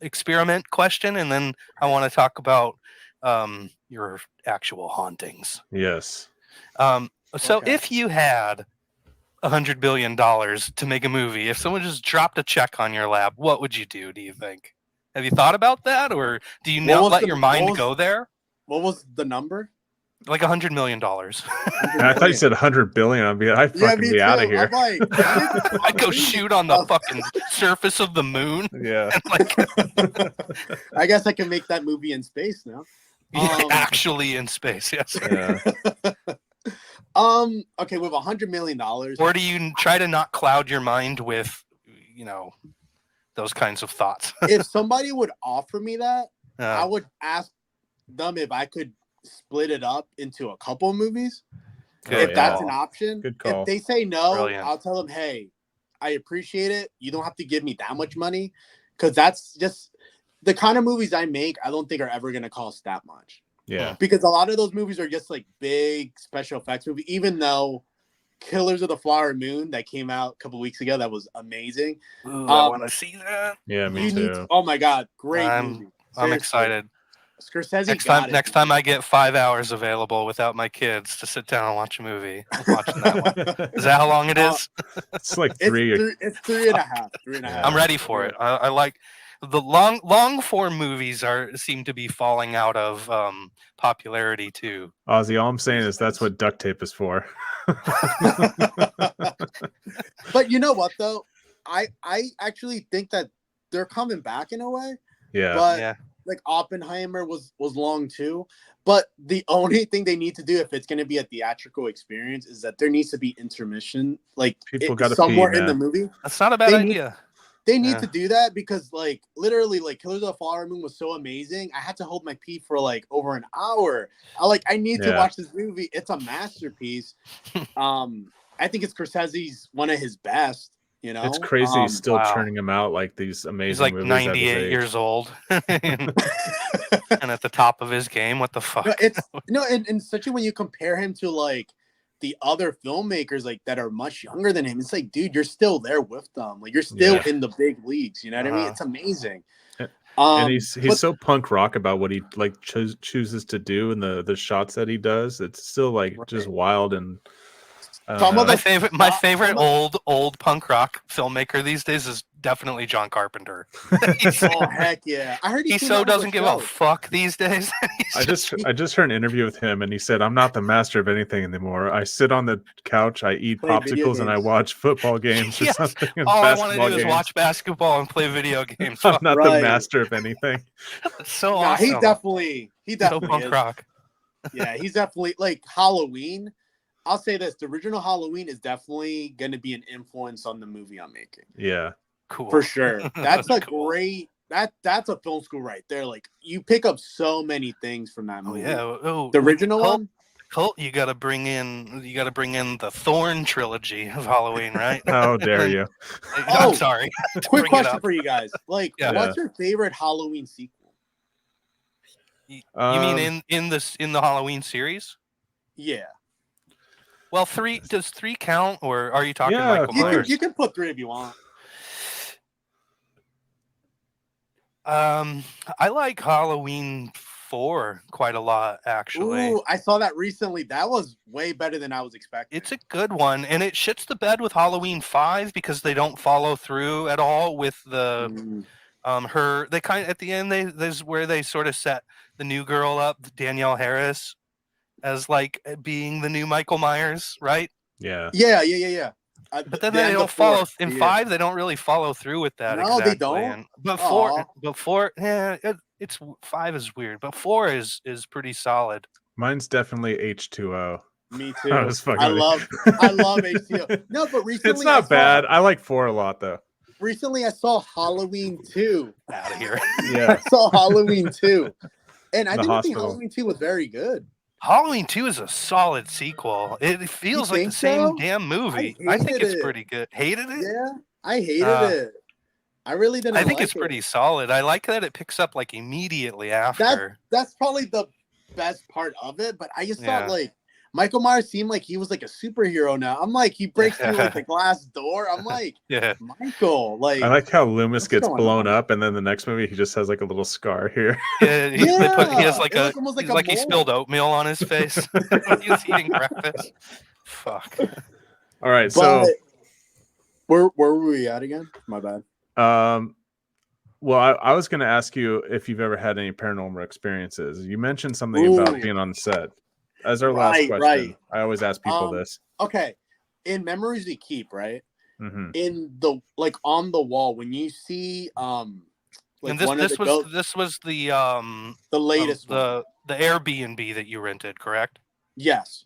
experiment question, and then I want to talk about your actual hauntings. Yes. So if you had $100 billion to make a movie, if someone just dropped a check on your lap, what would you do? Do you think? Have you thought about that, or do you not let your mind go there? What was the number? Like $100 million. I thought you said 100 billion. I'd fucking be out of here. I'm like, I'd go shoot on the fucking surface of the moon. Yeah. I guess I can make that movie in space now. Actually in space, yes. Yeah. Okay, with $100 million. Or do you try to not cloud your mind with, those kinds of thoughts? If somebody would offer me that, I would ask them if I could split it up into a couple movies. If that's an option. Good call. If they say no, Brilliant. I'll tell them, hey, I appreciate it. You don't have to give me that much money, because that's just the kind of movies I make. I don't think are ever going to cost that much. Yeah. Because a lot of those movies are just like big special effects movies, even though Killers of the Flower Moon that came out a couple weeks ago, that was amazing. Ooh, I want to see that. Yeah, me too. Oh my God, great movie. I'm excited. Scorsese Next time I get 5 hours available without my kids to sit down and watch a movie, I'm watching that one. Is that how long it is? It's like three. It's 3.5. 3.5. I'm ready for it. I like the long form movies seem to be falling out of popularity too. Ozzie, all I'm saying is that's what duct tape is for. But you know what though? I actually think that they're coming back in a way. Yeah. But like Oppenheimer was long too. But the only thing they need to do if it's going to be a theatrical experience is that there needs to be intermission, like people got to somewhere pee, in the movie. That's not a bad idea. They need to do that because, like, literally, like, Killers of the Flower Moon was so amazing. I had to hold my pee for like over an hour. I need to watch this movie. It's a masterpiece. I think it's Scorsese's one of his best. It's crazy he's still churning them out like these amazing. He's like movies 98 years old and at the top of his game. What the fuck? And especially when you compare him to like the other filmmakers like that are much younger than him, it's like, dude, you're still there with them. Like you're still in the big leagues. You know what I mean? It's amazing. And he's so punk rock about what he like chooses to do and the shots that he does. It's still like just wild and. My favorite old punk rock filmmaker these days is definitely John Carpenter. Oh heck yeah! I heard he so doesn't give a fuck these days. I just heard an interview with him, and he said, "I'm not the master of anything anymore. I sit on the couch, I eat popsicles, and I watch football games or something." All I want to do is watch basketball and play video games. I'm not the master of anything. That's so awesome. He definitely so punk rock. Yeah, he's definitely like Halloween. I'll say this: the original Halloween is definitely going to be an influence on the movie I'm making. Yeah, cool for sure. That's a great. That's a film school right there. Like you pick up so many things from that movie. The original one. Colt, you got to bring in the Thorn trilogy of Halloween, right? How dare you? I'm sorry. Quick question for you guys: like, what's your favorite Halloween sequel? You mean in the Halloween series? Yeah. Well, does 3 count, or are you talking Michael Myers? You can put 3 if you want. I like Halloween 4 quite a lot, actually. Ooh, I saw that recently. That was way better than I was expecting. It's a good one, and it shits the bed with Halloween 5 because they don't follow through at all with the her. They kind of at the end there's where they sort of set the new girl up, Danielle Harris, as like being the new Michael Myers, right? Yeah. But then they don't follow in 5. They don't really follow through with that. No, exactly. they don't. But 4, it's 5 is weird, but 4 is pretty solid. Mine's definitely H2O. Me too. I love H2O. No, but recently it's not bad. I like 4 a lot though. Recently, I saw Halloween 2. Out of here. Yeah, I saw Halloween 2, and I didn't think Halloween 2 was very good. Halloween 2 is a solid sequel. It feels like the same damn movie. I think it's pretty good. Hated it? Yeah, I hated it. I really didn't. I think it's pretty solid. I like that it picks up like immediately after. That's probably the best part of it. But I just thought like Michael Myers seemed like he was like a superhero now. I'm like, he breaks through like the glass door. I'm like, Michael, like. I like how Loomis gets blown up, and then the next movie he just has like a little scar here. Yeah, he has like he spilled oatmeal on his face. He was eating breakfast. Fuck. All right, so where were we at again? My bad. Well, I was going to ask you if you've ever had any paranormal experiences. You mentioned something about being on the set. As our last question, right. I always ask people this. Okay, in Memories We Keep, right? Mm-hmm. In the on the wall when you see like and this one this of the was this was the latest one. the Airbnb that you rented, correct? Yes.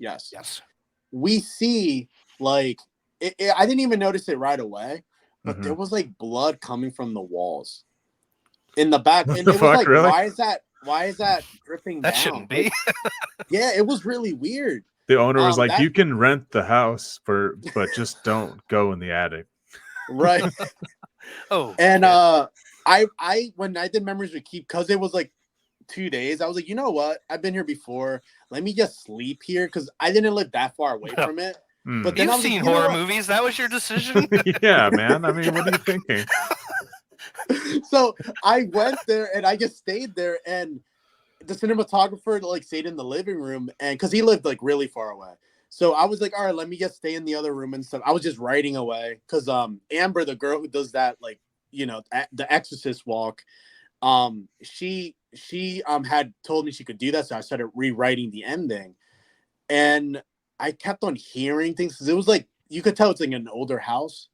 We see like I didn't even notice it right away, but there was like blood coming from the walls in the back, and it was like, really? why is that dripping That down? shouldn't be. Yeah, it was really weird. The owner was like, "You can rent the house but just don't go in the attic." Right. Oh. And I when I did Memories We Keep, because it was like 2 days, I was like, you know what? I've been here before. Let me just sleep here because I didn't live that far away from it. But then You've seen horror movies. That was your decision. Yeah, man. I mean, what are you thinking? So I went there and I just stayed there, and the cinematographer like stayed in the living room, and because he lived like really far away. So I was like, all right, let me just stay in the other room and stuff. I was just writing away because Amber, the girl who does that, like, you know, the Exorcist walk, she had told me she could do that, so I started rewriting the ending, and I kept on hearing things because it was like you could tell it's like an older house,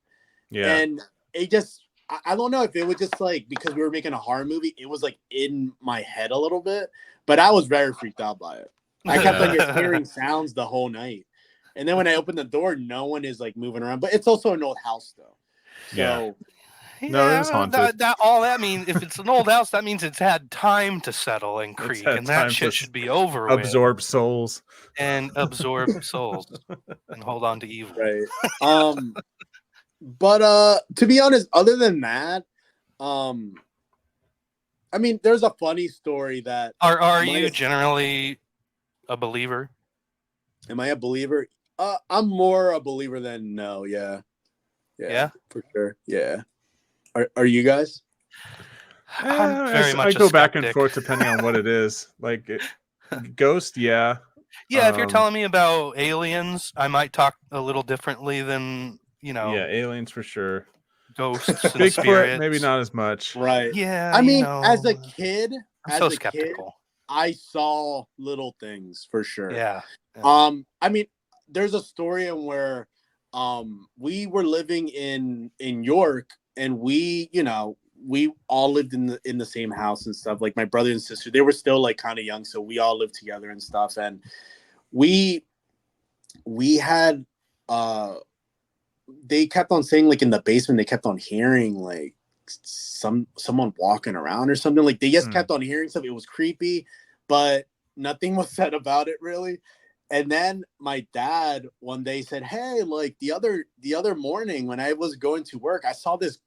and it just I don't know if it was just like because we were making a horror movie, it was like in my head a little bit, but I was very freaked out by it. I kept on just hearing sounds the whole night. And then when I opened the door, no one is like moving around, but it's also an old house though. So no, it is haunted. That means if it's an old house, that means it's had time to settle and creak, and that shit should be over with. Absorb souls. And absorb souls and hold on to evil. Right. But to be honest, other than that, I mean, there's a funny story that are you generally a believer? Am I a believer? I'm more a believer than no. Yeah, for sure. Yeah. Are you guys? I'm very much. I go back and forth depending on what it is. Like ghost, yeah. Yeah, if you're telling me about aliens, I might talk a little differently than, you know. Yeah, aliens for sure. Ghosts and Bigfoot, spirits. maybe not as much. Right. Yeah. I mean, as a kid, I'm so skeptical. I saw little things for sure. Yeah. I mean, there's a story in where we were living in York, and we all lived in the same house and stuff. Like my brother and sister, they were still like kind of young, so we all lived together and stuff. And we had they kept on saying like in the basement they kept on hearing like someone walking around or something. Like they just kept on hearing stuff. It was creepy, but nothing was said about it really. And then my dad one day said, hey, like the other morning when I was going to work, I saw this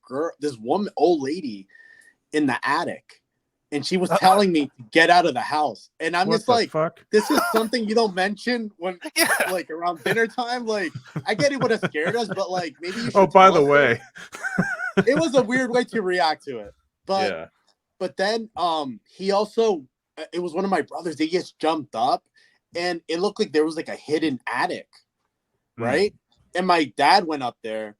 old lady in the attic, and she was telling me to get out of the house. And I'm just like, this is something you don't mention when like around dinner time. Like I get it would have scared us, but like maybe you should. Oh, by the way. It was a weird way to react to it. But then he also, it was one of my brothers, they just jumped up. And it looked like there was like a hidden attic, right? And my dad went up there.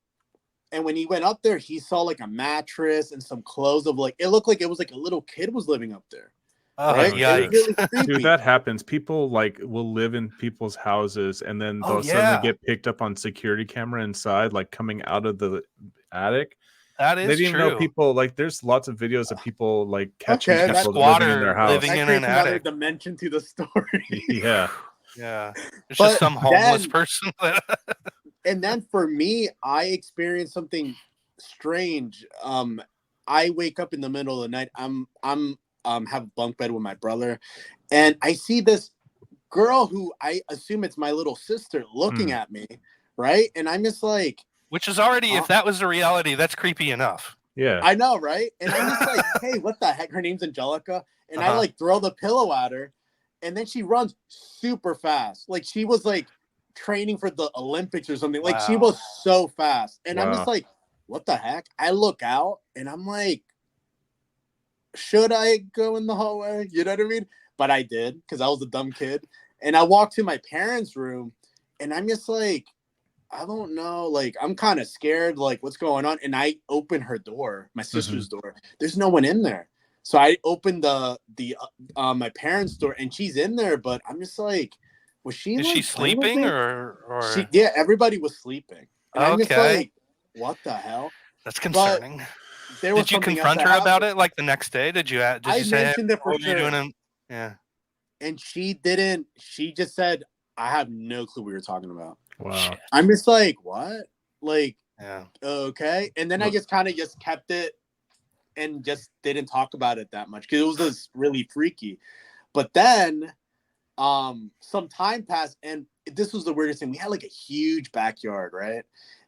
And when he went up there, he saw like a mattress and some clothes of like, it looked like it was like a little kid was living up there. Right? Yikes. Really creepy. Dude, that happens. People like will live in people's houses and then they'll suddenly get picked up on security camera inside, like coming out of the attic. That is true. They didn't know people, like there's lots of videos of people like catching people living in their house. Living in an another attic. dimension to the story. Yeah. It's just some homeless person. And then for me, I experienced something strange. I wake up in the middle of the night. I'm have a bunk bed with my brother, and I see this girl who I assume it's my little sister looking at me, right? And I'm just like, which is already, if that was the reality, that's creepy enough. Yeah, I know, right? And I'm just like, hey, what the heck? Her name's Angelica, and I like throw the pillow at her, and then she runs super fast, like she was like training for the Olympics or something. Like she was so fast, and I'm just like, what the heck? I look out, and I'm like, should I go in the hallway? You know what I mean? But I did because I was a dumb kid, and I walked to my parents' room, and I'm just like, I don't know. Like, I'm kind of scared. Like, what's going on? And I open her door, my sister's door. There's no one in there. So I opened the my parents' door, and she's in there. But I'm just like, was she? Is like, she sleeping or? Yeah, everybody was sleeping, and I'm just Okay. like, what the hell? That's concerning. There was Did you something else confront that her about happened. it like the next day? Did you I say, hey, mentioned it for what are you sure. doing? Yeah. And she didn't. She just said, I have no clue what you're talking about. Wow. Shit. I'm just like, what? Like, Yeah. okay. And then I just kind of just kept it and just didn't talk about it that much because it was just really freaky. But then some time passed, and this was the weirdest thing. We had like a huge backyard, right?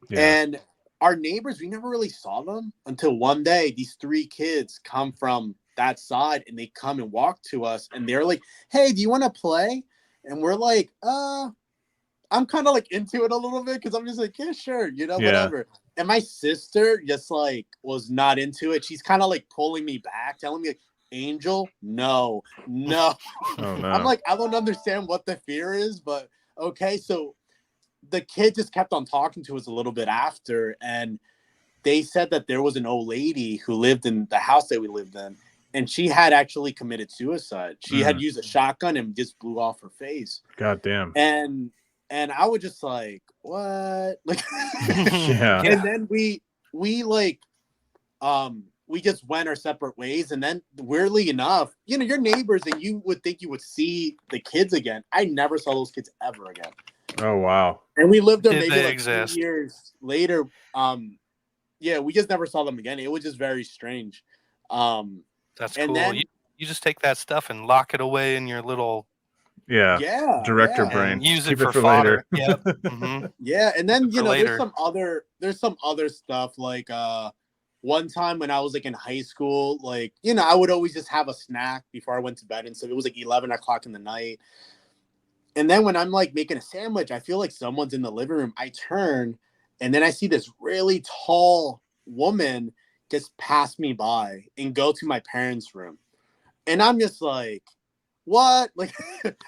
Yeah. And our neighbors, we never really saw them until one day these 3 kids come from that side, and they come and walk to us, and they're like, hey, do you want to play? And we're like, I'm kind of like into it a little bit because I'm just like, yeah, sure, whatever. And my sister just like was not into it. She's kind of like pulling me back, telling me, like, Angel, no. Oh, no. I'm like, I don't understand what the fear is, but okay. So the kid just kept on talking to us a little bit after, and they said that there was an old lady who lived in the house that we lived in, and she had actually committed suicide. She had used a shotgun and just blew off her face. God damn. And I was just like, what? Like, Yeah. And then we like, we just went our separate ways. And then weirdly enough, your neighbors, and you would think you would see the kids again. I never saw those kids ever again. Oh, wow. And we lived there Did maybe they like exist? 2 years later. Yeah, we just never saw them again. It was just very strange. That's and cool. then- You just take that stuff and lock it away in your little Yeah, director yeah. brain. and use Keep it for later. fodder. Yep. Mm-hmm. Yeah, and then For later. there's some other stuff like one time when I was like in high school, like I would always just have a snack before I went to bed, and so it was like 11 o'clock in the night. And then when I'm like making a sandwich, I feel like someone's in the living room. I turn, and then I see this really tall woman just pass me by and go to my parents' room, and I'm just like, what? Like,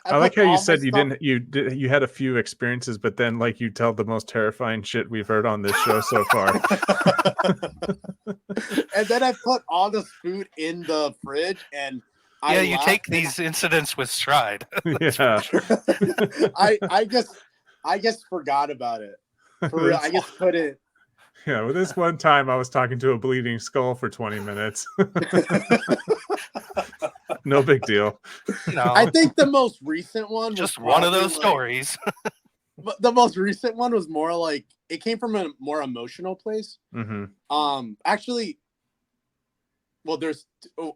I like how you said you had a few experiences, but then like you tell the most terrifying shit we've heard on this show so far. And then I put all this food in the fridge, and you take these incidents with stride. Yeah. I just forgot about it. For real, I just put it. Yeah, well, this one time I was talking to a bleeding skull for 20 minutes. No big deal. No, I think the most recent one was just one of those probably, stories. But the most recent one was more like it came from a more emotional place. Actually, well,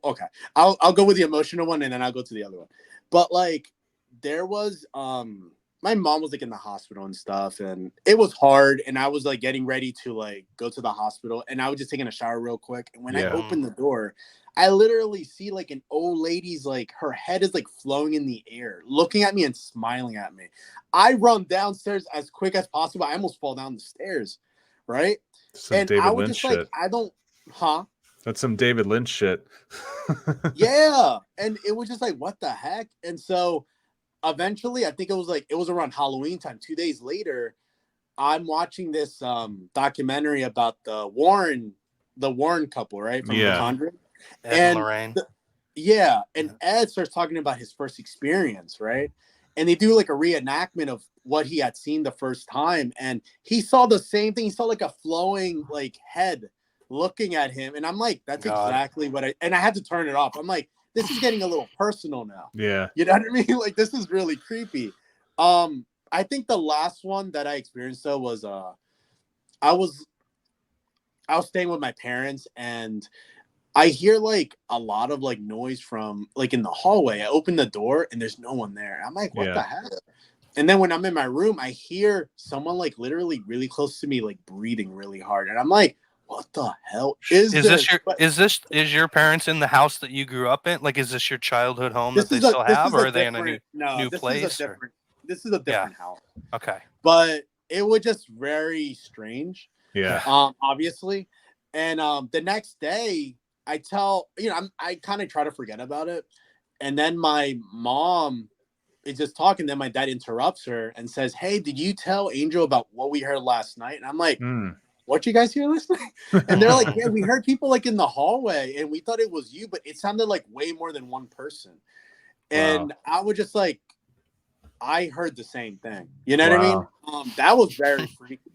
okay. I'll go with the emotional one, and then I'll go to the other one. But like, there was my mom was like in the hospital and stuff, and it was hard, and I was like getting ready to like go to the hospital, and I was just taking a shower real quick, and when I opened the door, I literally see like an old lady's, like, her head is like flowing in the air, looking at me and smiling at me. I run downstairs as quick as possible. I almost fall down the stairs, right? Some David I was Lynch just like, shit. That's some David Lynch shit. Yeah. And it was just like, what the heck? And so eventually, I think it was around Halloween time, 2 days later, I'm watching this documentary about the Warren couple, right? From The Conjuring. Ed and Lorraine. And Ed starts talking about his first experience, right? And they do like a reenactment of what he had seen the first time, and he saw the same thing. He saw like a flowing like head looking at him, and I'm like, that's exactly what I had to turn it off. I'm like, this is getting a little personal now. Yeah, you know what I mean? Like, this is really creepy. I think the last one that I experienced though was I was staying with my parents, and I hear like a lot of like noise from like in the hallway. I open the door and there's no one there. I'm like, what the heck? And then when I'm in my room, I hear someone like literally really close to me, like breathing really hard. And I'm like, what the hell is this? Is your parents in the house that you grew up in? Like, is this your childhood home that they still have, or are they in a new place? This is a different house. Okay. But it was just very strange. Yeah. Obviously. And the next day, I kind of try to forget about it. And then my mom is just talking. Then my dad interrupts her and says, "Hey, did you tell Angel about what we heard last night?" And I'm like, "What you guys hear last night?" And they're like, "Yeah, we heard people like in the hallway, and we thought it was you, but it sounded like way more than one person." And I was just like, I heard the same thing. You know what I mean? That was very freaky.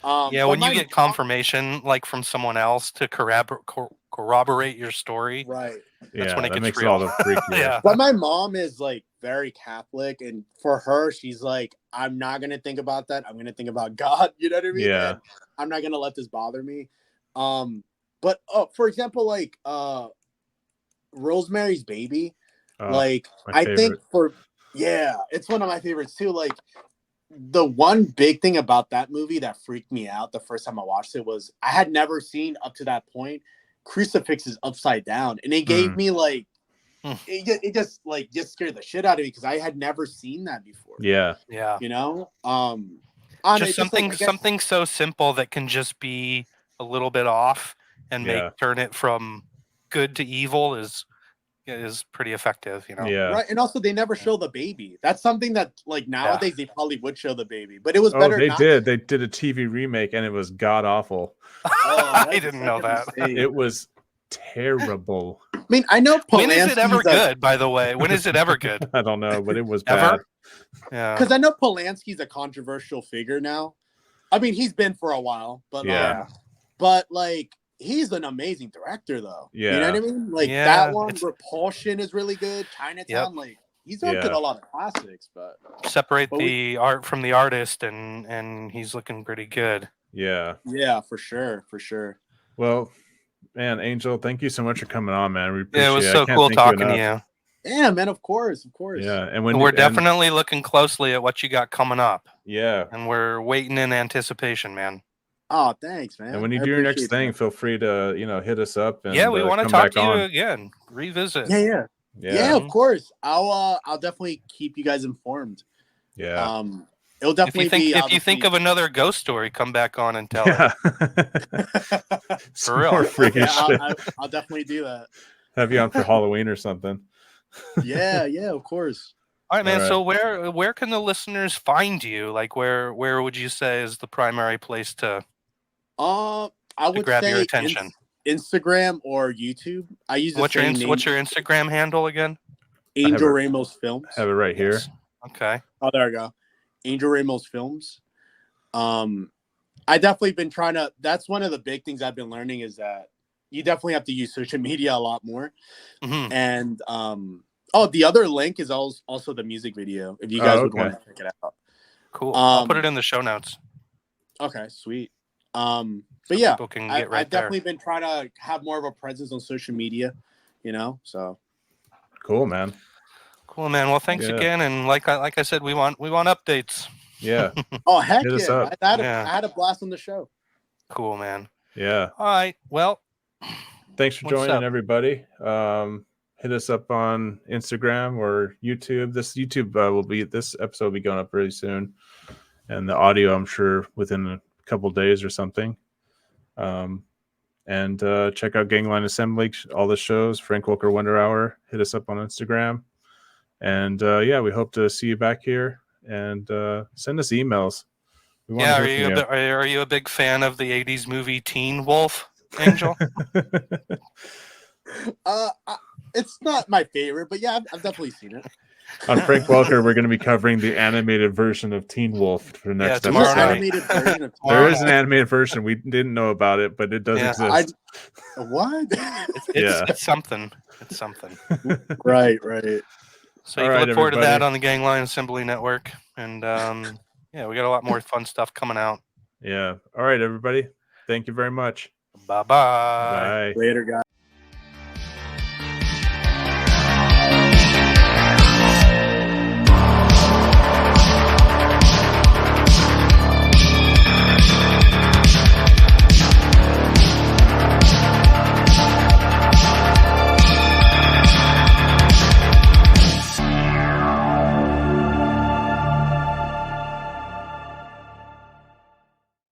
Yeah, when you get confirmation like from someone else to corroborate your story, right? That's when it gets makes real. all the freakier. Yeah. But my mom is like very Catholic, and for her, she's like, I'm not gonna think about that. I'm gonna think about God. You know what I mean? Yeah. And I'm not gonna let this bother me. But for example, like Rosemary's Baby, like I think it's one of my favorites too. Like the one big thing about that movie that freaked me out the first time I watched it was I had never seen up to that point crucifixes upside down, and it gave me like it just scared the shit out of me because I had never seen that before. Yeah. You know, just something so simple that can just be a little bit off and turn it from good to evil is pretty effective, you know. Yeah. Right. And also they never show the baby. That's something that like nowadays they probably would show the baby. But it was better. They did. They did a TV remake and it was god awful. I didn't know that. It was terrible. I mean, I know Polanski's when is it ever good, by the way? When is it ever good? I don't know, but it was ever? bad. Yeah. Because I know Polanski's a controversial figure now. I mean, he's been for a while, but but like he's an amazing director, though. Yeah. You know what I mean? Like that one, Repulsion is really good. Chinatown, like he's directed a lot of classics, but separate the art from the artist, and he's looking pretty good. Yeah. Yeah, for sure, for sure. Well, man, Angel, thank you so much for coming on, man. We appreciate it was so cool talking to you. Yeah, man, of course. Yeah, and we're definitely looking closely at what you got coming up. Yeah, and we're waiting in anticipation, man. Oh, thanks, man. And when you do your next thing, feel free to hit us up. And, we want to talk to you again. Revisit. Yeah, of course. I'll definitely keep you guys informed. Yeah. It'll definitely be. If you think of another ghost story, come back on and tell it. For real. More freaky shit. I'll definitely do that. Have you on for Halloween or something? Yeah, of course. All right, man. So where can the listeners find you? Like where would you say is the primary place to? I would grab say your attention. Instagram or YouTube. I use the what's your Instagram handle again? Angel Ramos Films. I have it right here. Okay. Oh, there we go. Angel Ramos Films. I definitely been trying to. That's one of the big things I've been learning is that you definitely have to use social media a lot more. Mm-hmm. And the other link is also the music video. If you guys would want to check it out. Cool. I'll put it in the show notes. Okay, sweet. But yeah, I've definitely been trying to have more of a presence on social media, so. Cool, man. Well, thanks again. And like I said, we want updates. Yeah. Oh, heck yeah. I had a blast on the show. Cool, man. Yeah. All right. Well, thanks for joining, everybody. Hit us up on Instagram or YouTube. This episode will be going up very soon. And the audio, I'm sure, within a couple days or something. And check out Gangline Assembly, all the shows, Frank Walker Wonder Hour. Hit us up on Instagram. And we hope to see you back here. And send us emails. Are you a big fan of the 80s movie Teen Wolf, Angel? It's not my favorite, but yeah, I've definitely seen it. On Frank Welker, we're going to be covering the animated version of Teen Wolf for the next episode. There is an animated version. We didn't know about it, but it does exist. What? It's something. It's something. Right. So you can look forward to that on the Gangline Assembly Network. And we got a lot more fun stuff coming out. Yeah. All right, everybody. Thank you very much. Bye-bye. Bye. Later, guys.